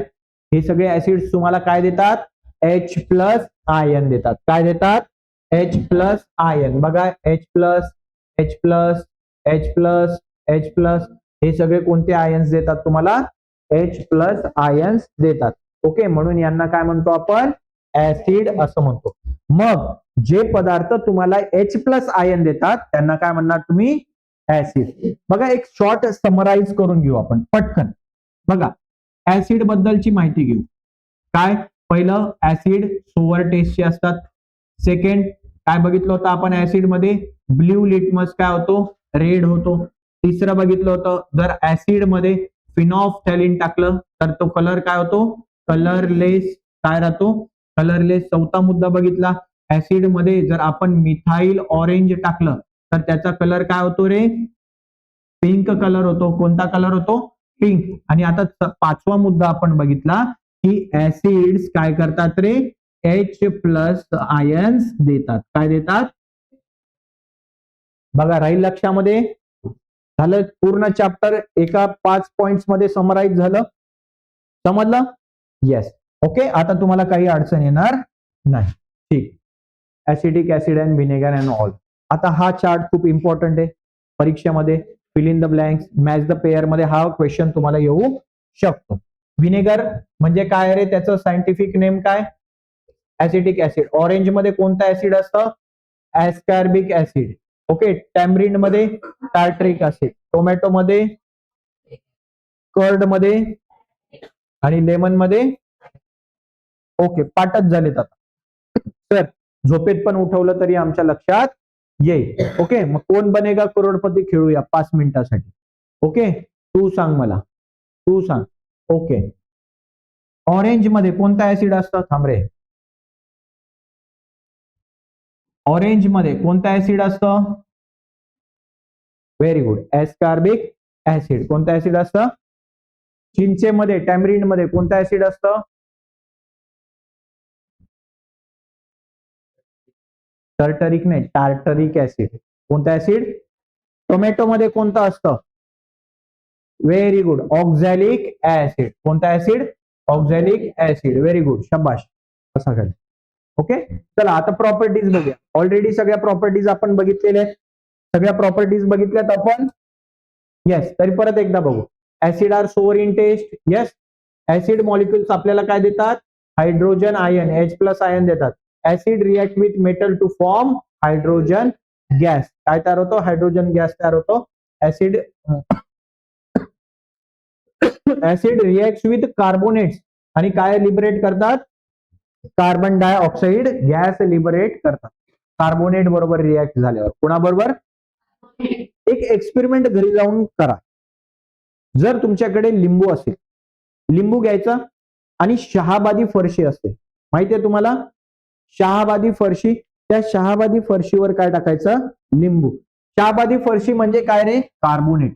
हे सगळे ऍसिड तुम्हाला काय देतात, H प्लस आयन देतात. काय देतात, H प्लस आयन. बघा, H plus, H plus, H plus, H plus, हे सगळे कोणते आयन्स देतात तुम्हाला, H प्लस आयन्स देतात. ओके, म्हणून यांना काय म्हणतो आपण, ऍसिड असं म्हणतो. मग जे पदार्थ तुम्हाला H प्लस आयन देतात त्यांना काय म्हणणार तुम्ही, ऍसिड. बघा, एक शॉर्ट समराईज करून घेऊ आपण पटकन. बघा, ऍसिड बद्दलची माहिती घेऊ. काय, पहिलं ऍसिड सोअर टेस्टचे असतात. सेकंड काय बघितलं होतं आपण ऍसिड मध्ये, ब्ल्यू लिटमस काय होतो, रेड होतो. तिसरं बघितलं होतं, जर ऍसिड मध्ये फिनॉल्फथॅलीन टाकलं तर तो कलर काय होतो, कलरलेस काय राहतो, कलरलेस. चौथा मुद्दा बघितला, ऍसिड मध्ये जर आपण मिथाइल ऑरेंज टाकलं तर त्याचा कलर काय होतो रे, पिंक कलर होतो. कोणता कलर होतो, पिंक. आणि आता पाचवा मुद्दा आपण बघितला की ऍसिड्स काय करतात रे, H प्लस आयन्स देतात. काय देतात बघा, राहील लक्षामध्ये. झालं पूर्ण चॅप्टर एका 5 पॉइंट्स मध्ये समराईज झालं, समजलं. येस. ओके, आता तुम्हाला काही अडचण येणार नाही. ठीक, acidic acid and vinegar and all. आता हा चार्ट खूप इम्पॉर्टंट आहे परीक्षेमध्ये. Fill in the blanks, match the pair मध्ये हा क्वेश्चन तुम्हाला येऊ शकतो. व्हिनेगर म्हणजे काय रे, त्याचं सायंटिफिक नेम काय, ऍसिडिक ऍसिड. ऑरेंज मध्ये कोणता ऍसिड असतं, ऍस्कॉर्बिक ऍसिड. ओके, टॅमरिंड मध्ये टार्ट्रिक ऍसिड, टोमॅटो मध्ये, कर्ड मध्ये आणि लेमन मध्ये. ओके, पाठच झालेत आता सर, झोपेत पण उठवलं तरी आमच्या लक्षात येईल. ओके, मग कोण बनेगा करोडपती खेळूया 5 मिनिटासाठी. ओके, तू सांग मला, तू सांग. ओके, ऑरेंज मध्ये कोणता ऍसिड असतं, थांब रे, ऑरेंज मध्ये कोणता ऍसिड असतं, व्हेरी गुड, ऍस्कॉर्बिक ऍसिड. कोणता ऍसिड असतं, चिंचेमध्ये, टॅमरिंड मध्ये कोणता ऍसिड असतं, टर्टरिक नाही, टार्टरिक ऍसिड. कोणता ऍसिड, टोमॅटो मध्ये कोणतं असतं, व्हेरी गुड, ऑक्झॅलिक ऍसिड. कोणता acid, oxalic acid. Very good, शाबाश. असा काय. ओके, चला आता प्रॉपर्टीज बघूया. ऑलरेडी सगळ्या प्रॉपर्टीज आपण बघितलेल्या आहेत, सगळ्या प्रॉपर्टीज बघितल्यात आपण. येस, तरी परत एकदा बघू. Acid are sour in taste. Yes, acid molecules आपल्याला काय देतात, hydrogen ion, H plus ion देतात. Acid react with metal to form hydrogen gas. काय तयार होतो, हायड्रोजन गॅस तयार होतो. Acid acid react with carbonates आणि काय लिबरेट करतात, कार्बन डायऑक्साईड गॅस लिबरेट करतात कार्बोनेट बरोबर रिएक्ट झाल्यावर. कोणाबरोबर? एक एक्सपेरिमेंट घरी जाऊन करा. जर तुमच्याकडे लिंबू असेल, लिंबू घ्यायचा आणि शहाबादी फरशी असते, माहितीये तुम्हाला शहाबादी फरशी, त्या शहाबादी फरशीवर काय टाकायचं, लिंबू. शहाबादी फरशी म्हणजे काय रे, कार्बोनेट.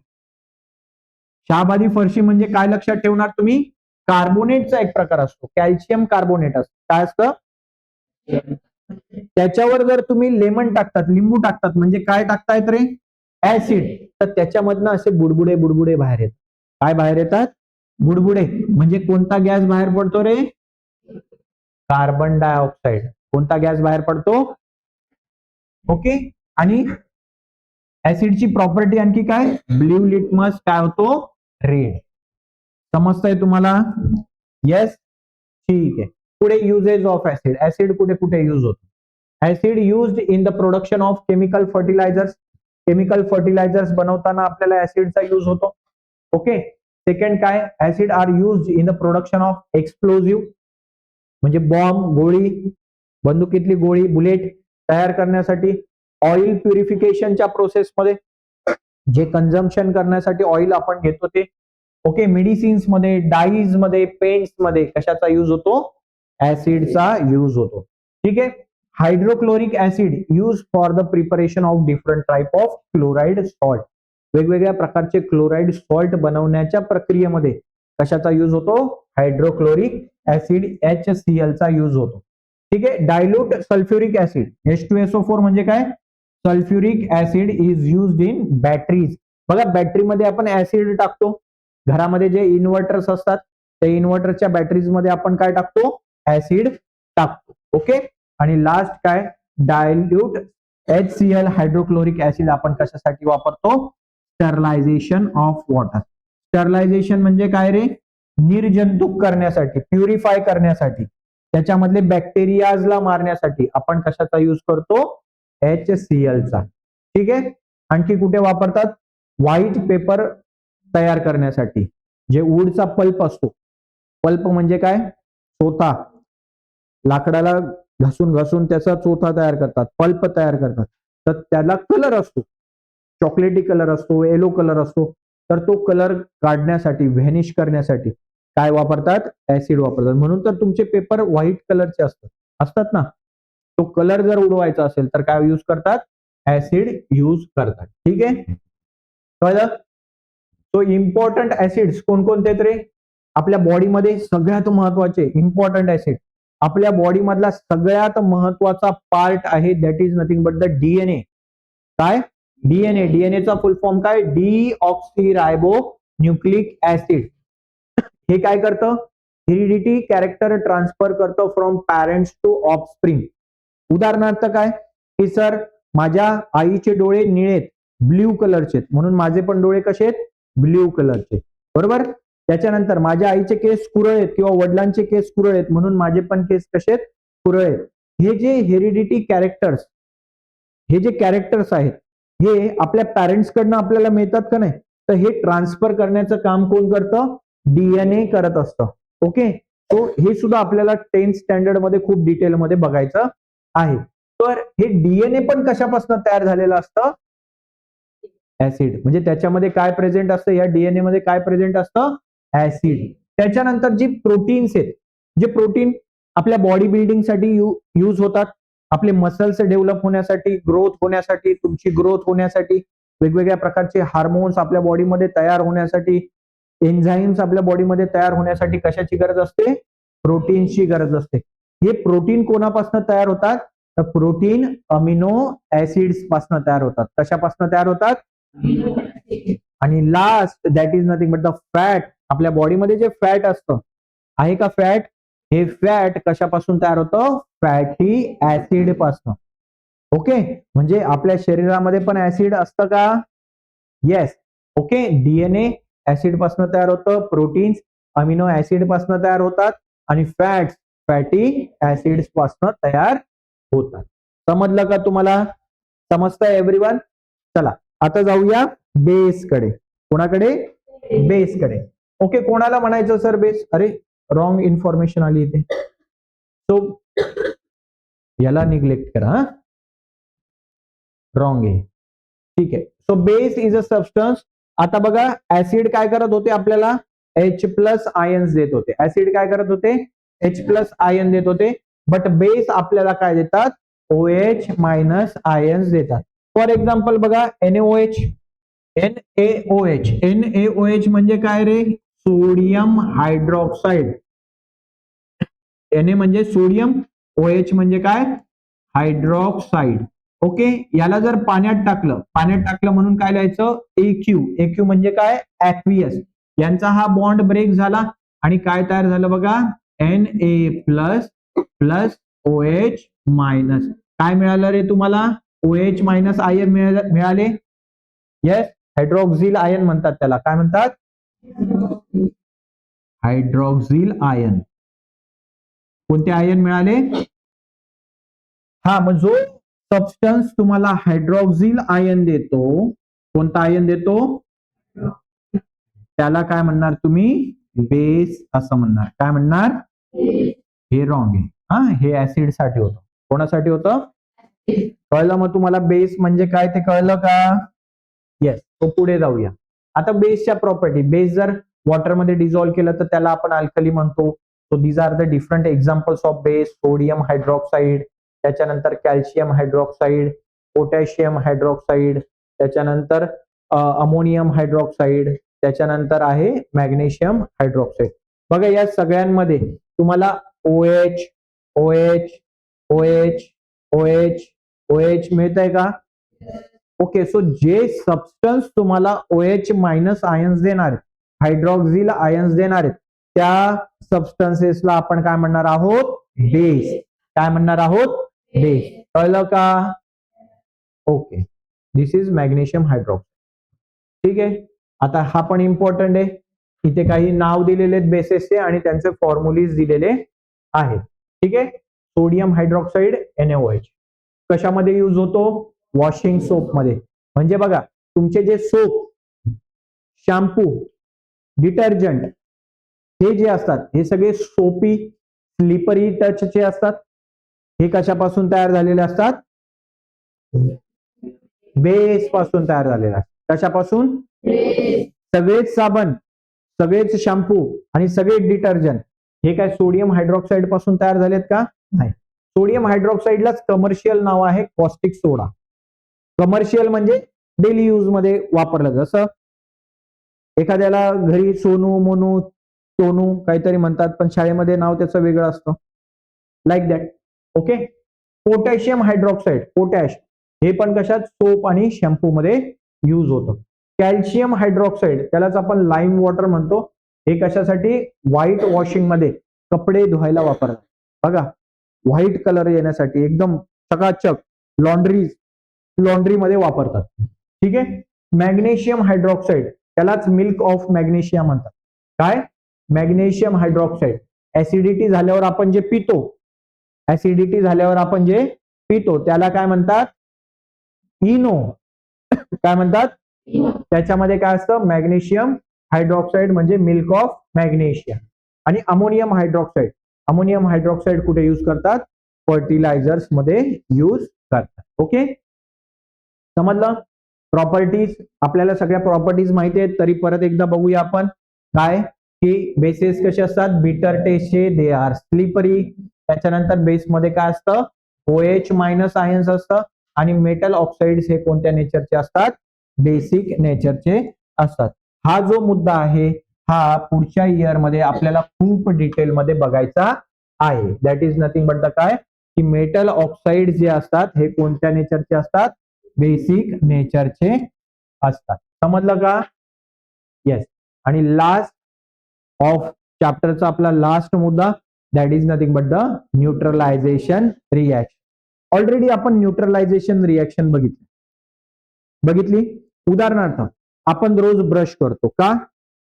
शहाबादी फरशी म्हणजे काय लक्षात ठेवणार तुम्ही, कार्बोनेटचा एक प्रकार असतो, कॅल्शियम कार्बोनेट असतो. काय असतं, त्याच्यावर जर तुम्ही लेमन टाकतात, लिंबू टाकतात, म्हणजे काय टाकतायत रे, ऍसिड, तर त्याच्यामधनं असे बुडबुडे बुडबुडे बाहेर येतात. काय बाहेर येतात, बुडबुडे. म्हणजे कोणता गॅस बाहेर पडतो रे, कार्बन डायऑक्साईड. कोणता गॅस बाहेर पडतो, ओके. आणि ऍसिडची प्रॉपर्टी आणखी काय, ब्ल्यू लिटमस काय होतो, रेड. समजतंय तुम्हाला, येस, ठीक आहे. पुढे युजेस ऑफ ऍसिड. ऍसिड कुठे कुठे युज होतो, acid used in the production of chemical fertilisers. Chemical fertilisers बनवताना आपल्याला ऍसिडचा यूज होतो, ओके. सेकंड काय, acid are used in the production of explosive, म्हणजे बॉम्ब, गोळी, बंदुकीतली गोळी, बुलेट तयार करण्यासाठी. ऑइल प्युरिफिकेशनच्या प्रोसेसमध्ये, जे कन्झम्पशन करण्यासाठी ऑइल आपण घेतो ते, ओके. मेडिसिन्स मध्ये, डाईज मध्ये, पेंट्स मध्ये कशाचा यूज होतो, ऍसिडचा यूज होतो, ठीक आहे. Hydrochloric acid use for the preparation of different type of chloride salt. वेगवेगळ्या प्रकारचे क्लोराइड सॉल्ट बनवण्याच्या प्रक्रियेमध्ये कशाचा यूज होतो, हायड्रोक्लोरिक ऍसिड HCl चा यूज होतो, ठीक आहे. डायल्यूट सल्फ्युरिक ऍसिड H2SO4 म्हणजे काय, sulphuric acid is used in batteries. बघा बॅटरीमध्ये आपण ऍसिड टाकतो, घरामध्ये जे इन्व्हर्टर्स असतात त्या इन्व्हर्टरच्या बॅटरीज मध्ये आपण काय टाकतो, ऍसिड टाकतो, ओके. आणि लास्ट काय, डायल्यूट HCl हायड्रोक्लोरिक ऍसिड आपण कशासाठी वापरतो, स्टरलायझेशन ऑफ वॉटर. स्टरलायझेशन म्हणजे काय रे, निर्जंतुक करण्यासाठी, प्युरिफाय करण्यासाठी, त्याच्यामधले बॅक्टेरियाजला मारण्यासाठी आपण कशाचा यूज करतो, HCl चा, ठीक आहे. आणखी कुठे वापरतात, व्हाईट पेपर तयार करण्यासाठी, जे वूडचा पल्प असतो, पल्प म्हणजे काय, चोथा, लाकडाला घासून घासून त्याचा चोथा तयार करतात, पल्प तयार करतात, तर त्याला कलर असतो, चॉकलेटी कलर असतो, येलो कलर असतो, तर तो कलर काढण्यासाठी, व्हॅनिश करण्यासाठी काय वापरतात, ऍसिड वापरतात. म्हणून तर तुमचे पेपर व्हाईट कलरचे असतात ना, तो कलर जर उडवायचा असेल तर काय यूज करतात, ऍसिड यूज करतात, ठीक आहे. कळलं. तो इम्पॉर्टंट ऍसिड्स कोणकोणते रे, आपल्या बॉडीमध्ये सगळ्यात महत्वाचे इम्पॉर्टंट ऍसिड, आपल्या बॉडी मधला सगळ्यात महत्वाचा पार्ट आहे, that is nothing but the DNA. काय, डीएनए. डीएनएचा फुल फॉर्म काय, डीऑक्सीरायबो न्यूक्लिक ऍसिड. हे काय करतं, हेरिडिटी कॅरेक्टर ट्रान्सफर करतं फ्रॉम पॅरेंट्स टू ऑफस्प्रिंग. उदाहरणार्थ काय, की सर माझ्या आईचे डोळे निळेत, ब्ल्यू कलरचे, म्हणून माझे पण डोळे कसे आहेत, ब्ल्यू कलरचे, बरोबर. त्याच्यानंतर माझ्या आईचे केस कुरळेत किंवा वडिलांचे केस कुरळेत, म्हणून माझे पण केस कसे आहेत, कुरळेत. हे जे हेरिडिटी कॅरेक्टर्स, हे जे कॅरेक्टर्स आहेत, हे आपल्या पॅरेंट्स कडनं आपल्याला मिळतात का नाही, तर हे ट्रान्सफर करण्याचं काम कोण करतं, डीएनए करत असतं, ओके. तो हे सुद्धा आपल्याला 10th स्टँडर्ड मध्ये खूप डिटेलमध्ये बघायचं आहे. तर हे डीएनए पण कशापासून तयार झालेलं असतं, ऍसिड. म्हणजे त्याच्यामध्ये काय प्रेझेंट असतं, या डीएनए मध्ये काय प्रेझेंट असतं, ऍसिड. त्याच्यानंतर जी प्रोटीन्स आहेत, जे प्रोटीन आपल्या बॉडी बिल्डिंगसाठी यूज होतात, आपले मसल्स डेव्हलप होण्यासाठी, ग्रोथ होण्यासाठी, तुमची ग्रोथ होण्यासाठी, वेगवेगळ्या प्रकारचे हार्मोन्स आपल्या बॉडीमध्ये तयार होण्यासाठी, एन्झाईम्स आपल्या बॉडीमध्ये तयार होण्यासाठी कशाची गरज असते, प्रोटीन्सची गरज असते. हे प्रोटीन कोणापासून तयार होतात, तर प्रोटीन अमिनो ऍसिड्स पासून तयार होतात. कशापासून तयार होतात, आणि last that is nothing but the fat. आपल्या बॉडीमध्ये जे फॅट असतं, आहे का फॅट, हे फॅट कशापासून तयार होतं, फॅटी ऍसिड पासून, ओके. म्हणजे आपल्या शरीरामध्ये पण ऍसिड असतं का, येस, ओके. डीएनए ऍसिड पासून तयार होतं, प्रोटीन्स अमिनो ऍसिड पासून तयार होतात, आणि फॅट्स फॅटी ऍसिड्स पासून तयार होतात. समजलं का तुम्हाला, समजतंय एव्हरीवन. चला आता जाऊया बेस कडे. कोणाकडे, बेस कडे. ओके, कोणाला म्हणायचं सर बेस? अरे रॉंग इन्फॉर्मेशन आली इथे. सो याला निग्लेक्ट करा. हा, रॉंग आहे. ठीक आहे. So base is a substance. आता बघा ऍसिड काय करत होते आपल्याला? H प्लस आयन्स देत होते. ऍसिड काय करत होते? H प्लस आयन देत होते. बट बेस आपल्याला काय देतात? OH मायनस आयन्स देतात. फॉर एक्झाम्पल बघा NaOH. NaOH. NaOH म्हणजे काय रे? Sodium hydroxide. Na म्हणजे सोडियम, OH म्हणजे काय? हायड्रॉक्साईड. ओके, याला जर पाण्यात टाकलं म्हणून काय लिहायचं? AQ. AQ म्हणजे काय? ऍक्वियस. यांचा हा बॉन्ड ब्रेक झाला आणि काय तयार झालं बघा? Na plus plus OH minus. काय मिळालं रे तुम्हाला? OH मायनस आयन मिळाले. येस, हायड्रॉक्झिल आयन म्हणतात त्याला. काय म्हणतात? हायड्रॉक्झिल आयन. कोणते आयन मिळाले? हा, मग जो सबस्टन्स तुम्हाला हायड्रॉक्झिल आयन देतो, कोणता आयन देतो? त्याला काय म्हणणार तुम्ही? बेस असं म्हणणार. काय म्हणणार? हे रॉंग आहे. हा, हे ऍसिड साठी होतं. कोणासाठी होतं? कळलं मग तुम्हाला बेस म्हणजे काय ते कळलं का? येस. तो पुढे जाऊया. आता बेसच्या प्रॉपर्टी. बेस जर वॉटरमध्ये डिझॉल्व्ह केलं तर त्याला आपण अल्कली म्हणतो. So these are the different examples of base. Sodium hydroxide, त्याच्यानंतर कॅल्शियम हायड्रॉक्साईड, पोटॅशियम हायड्रॉक्साईड, त्याच्यानंतर अमोनियम हायड्रॉक्साईड, त्याच्यानंतर आहे मॅग्नेशियम हायड्रॉक्साईड. बघा या सगळ्यांमध्ये तुम्हाला OH, OH, OH, OH, OH मिळतंय का? ओके, सो जे सबस्टन्स तुम्हाला OH मायनस आयन्स देणार आहेत, हायड्रॉक्झिल आयन्स देणार आहेत, त्या सबस्टन्सेसला आपण काय म्हणणार आहोत? बेस. काय म्हणणार आहोत? बेस. कळलं का? Okay, this is magnesium hydroxide. ठीक आहे. आता हा पण इम्पॉर्टंट आहे. इथे काही नाव दिलेले आहेत बेसेसचे आणि त्यांचे फॉर्म्युलीज दिलेले आहेत. ठीक आहे. सोडियम हायड्रॉक्साईड NaOH कशामध्ये यूज होतो? वॉशिंग सोप मध्ये. म्हणजे बघा तुमचे जे सोप, शॅम्पू, डिटर्जंट हे जे असतात हे सगळे सोपी, स्लिपरी टचचे असतात. हे कशापासून तयार झालेले असतात? बेस पासून तयार झालेला. कशापासून? सगळेच साबण, सगळेच शॅम्पू आणि सगळे डिटर्जंट हे काय सोडियम हायड्रॉक्साईड पासून तयार झालेत का? नाही. सोडियम हायड्रॉक्साईडलाच कमर्शियल नाव आहे कॉस्टिक सोडा. कमर्शियल म्हणजे डेली यूज मध्ये वापरलं. जसं एखाद्याला घरी सोनू, मोनू, सोनू काहीतरी म्हणतात, पण शाळेमध्ये नाव त्याचं वेगळं असतं. Like that. Okay. Potassium hydroxide, potash, हे पण कशात? सोप आणि शॅम्पू मध्ये यूज होतं. कॅल्शियम हायड्रॉक्साईड, त्यालाच आपण लाईम वॉटर म्हणतो. हे कशासाठी? व्हाईट वॉशिंग मध्ये कपडे धुवायला वापरतात. बघा व्हाईट कलर येण्यासाठी, एकदम चकाचक लॉन्ड्री मध्ये वापरतात. ठीक आहे. मॅग्नेशियम हायड्रॉक्साईड, त्यालाच मिल्क ऑफ मॅग्नेशिया म्हणतात. काय? Magnesium hydroxide. ऍसिडिटी झाल्यावर आपण जे पितो, त्याला काय म्हणतात? इनो. काय म्हणतात? त्याच्यामध्ये काय असतं? मॅग्नेशियम हायड्रॉक्साईड म्हणजे मिल्क ऑफ मॅग्नेशिया. आणि अमोनियम हायड्रॉक्साईड कुठे यूज करतात? फर्टिलायझर्स मध्ये यूज करतात. ओके, समजलं? प्रॉपर्टीज, आपल्याला सगळ्या प्रॉपर्टीज माहिती आहेत, तरी परत एकदा बघूया आपण. काय की बेसेस कसे असतात? बिटर टेस्टचे, दे आर स्लिपरी. त्याच्यानंतर बेसमध्ये काय असतं? OH मायनस आयन्स असतं. आणि मेटल ऑक्साइड्स हे कोणत्या नेचरचे असतात? बेसिक नेचरचे असतात. हा जो मुद्दा आहे हा पुढच्या इयर मध्ये आपल्याला खूप डिटेल मध्ये बघायचा आहे. That is nothing but the काय की मेटल ऑक्साइड जे असतात हे कोणत्या नेचरचे असतात? बेसिक नेचरचे असतात. समजलं का? येस. आणि लास्ट ऑफ चॅप्टरचा आपला लास्ट मुद्दा, that is nothing but the neutralisation reaction. Already आपण न्यूट्रलायझेशन रिएक्शन बघितली. उदाहरणार्थ आपण रोज ब्रश करतो का?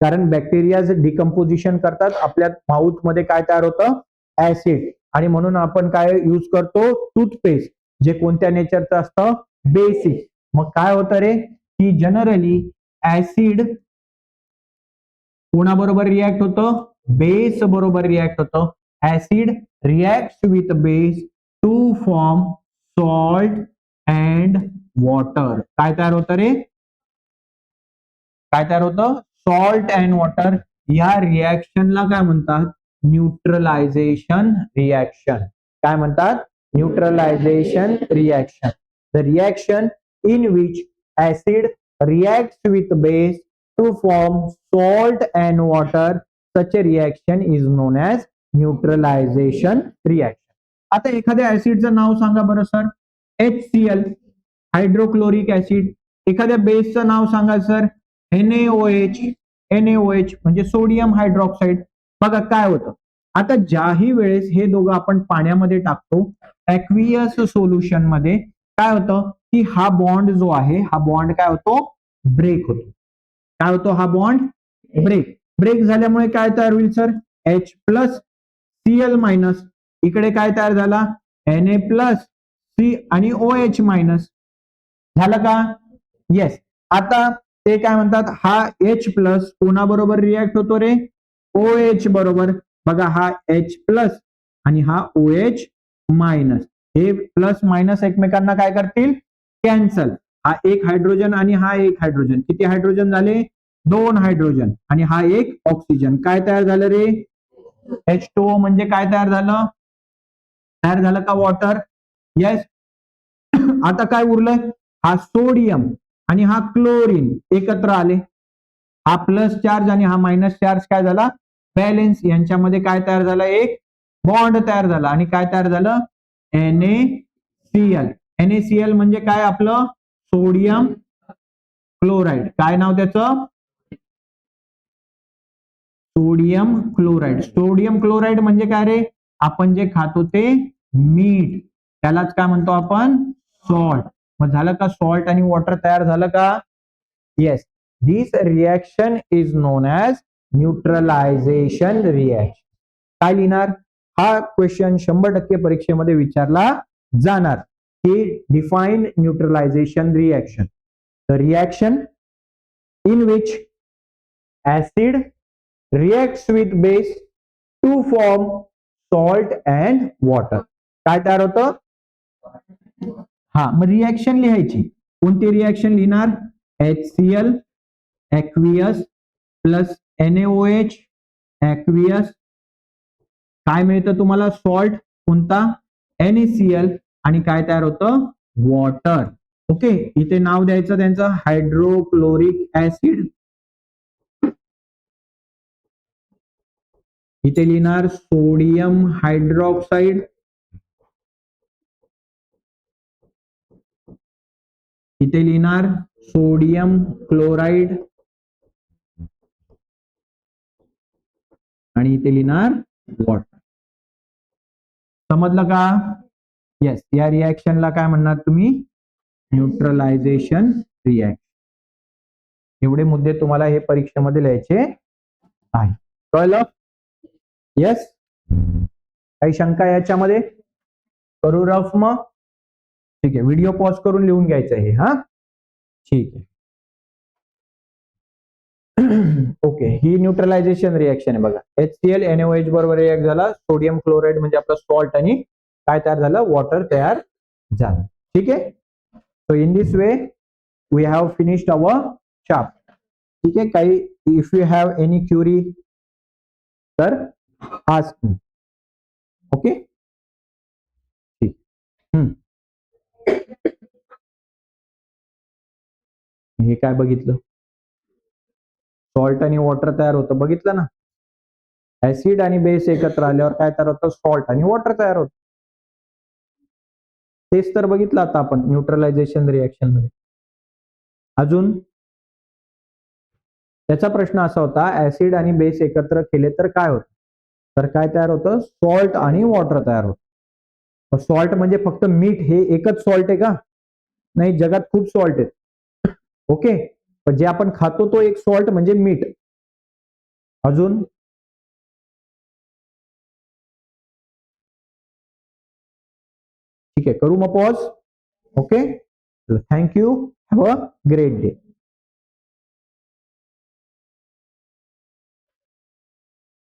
कारण बॅक्टेरिया डिकम्पोजिशन करतात. आपल्या माउथ मध्ये काय तयार होतं? ऍसिड. आणि म्हणून आपण काय यूज करतो? टूथपेस्ट, जे कोणत्या नेचरचं असतं? बेसिक. मग काय होतं रे की जनरली ऍसिड कोणाबरोबर रिॲक्ट होतं? बेस बरोबर रिॲक्ट होतं. Acid react with base to form salt and water. काय तयार होतं रे? काय तयार होतं? Salt and water. या रिॲक्शनला काय म्हणतात? Neutralisation reaction. काय म्हणतात? Neutralisation reaction. The reaction in which acid reacts with base to form salt and water. Such a reaction is known as neutralization reaction. आता एखाद्या ऍसिडचं नाव सांगा बरं सर. HCl hydrochloric acid. एखाद्या बेसचं नाव सांगा सर. NaOH. NaOH म्हणजे sodium hydroxide. बघा काय होतं, आता ज्याही वेळेस हे दोघं आपण पाण्यामध्ये टाकतो ऍक्वियस सोल्युशन मध्ये, काय होतं की हा बॉन्ड जो आहे हा बॉन्ड काय होतो? ब्रेक होतो. काय होतो? हा बॉन्ड ब्रेक. ब्रेक झाल्यामुळे काय तयार होईल sir? H plus Cl minus. इकडे काय तयार झाला? Na प्लस C आणि OH मायनस. झालं का? येस. आता ते काय म्हणतात, हा H प्लस कोणाबरोबर रिॲक्ट होतो रे? OH बरोबर. बघा हा H प्लस आणि हा OH मायनस. हे प्लस मायनस एकमेकांना काय करतील? कॅन्सल. हा एक हायड्रोजन आणि हा एक हायड्रोजन. किती हायड्रोजन झाले? 2 हायड्रोजन. आणि हा एक ऑक्सिजन. काय तयार झालं रे? H2O. म्हणजे काय तयार झालं? तयार झालं का वॉटर? येस. आता काय उरलंय? हा सोडियम आणि हा क्लोरीन एकत्र आले. हा प्लस चार्ज आणि हा मायनस चार्ज काय झाला? बॅलेन्स. यांच्यामध्ये काय तयार झाला? एक बॉन्ड तयार झाला. आणि काय तयार झालं? NaCl. NaCl म्हणजे काय? आपलं सोडियम क्लोराईड. काय नाव त्याचं? Sodium chloride. सोडियम क्लोराईड म्हणजे काय रे? आपण जे खातो ते मीठ, त्यालाच काय म्हणतो आपण? सॉल्ट. मग झालं का? सॉल्ट आणि वॉटर तयार झालं का? Yes. This reaction is non as neutralisation reaction. काय लिहिणार? हा क्वेश्चन 100% परीक्षेमध्ये विचारला जाणार. की define neutralisation reaction. The reaction in which acid reacts with base to form salt and water. काय तयार होतं? हा, मग रिॲक्शन लिहायची. कोणती रिॲक्शन लिहिणार? HCl aqueous plus NaOH aqueous. काय मिळतं तुम्हाला? सॉल्ट. कोणता? NaCl. आणि काय तयार होतं? वॉटर. ओके. इथे नाव द्यायचं त्यांचं हायड्रोक्लोरिक ऍसिड. इथे लिहिणार सोडियम हायड्रॉक्साईड. इथे लिहिणार सोडियम क्लोराईड. आणि इथे लिहिणार वॉटर. समजलं का? येस. या रिॲक्शनला काय म्हणणार तुम्ही? Neutralisation reaction. एवढे मुद्दे तुम्हाला हे परीक्षेमध्ये लिहायचे आहे. कळलं? येस. काही शंका याच्यामध्ये? करू रफ मग? ठीक आहे. व्हिडिओ पॉज करून लिहून घ्यायचं आहे. हा, ठीक आहे. ओके. ही न्यूट्रलायझेशन रिॲक्शन आहे बघा. HCl NaOH बरोबर रिॲक्ट झाला. सोडियम क्लोराईड म्हणजे आपलं सॉल्ट आणि काय तयार झालं? वॉटर तयार झालं. ठीक आहे. So in this way we have finished our chapter. ठीक आहे. काही if you have any query तर आस्क मी. ओके. ठीक. हे काय बघितलं? सॉल्ट आणि वॉटर तयार होतं. बघितलं ना? ऍसिड आणि बेस एकत्र आल्यावर काय तयार होतं? सॉल्ट आणि वॉटर तयार होतं. तेच तर बघितलं आता आपण न्यूट्रलायझेशन रिॲक्शन मध्ये. अजून त्याचा प्रश्न असा होता, ऍसिड आणि बेस एकत्र केले तर काय होतं? तर काय तयार होतं? सॉल्ट आणि वॉटर तयार होतं. सॉल्ट म्हणजे फक्त मीठ, हे एकच सॉल्ट आहे का? नाही, जगात खूप सॉल्ट आहेत. ओके. पण जे आपण खातो तो एक सॉल्ट म्हणजे मीठ. अजून ठीक आहे. करू मग pause. Okay. Thank you. Have a great day.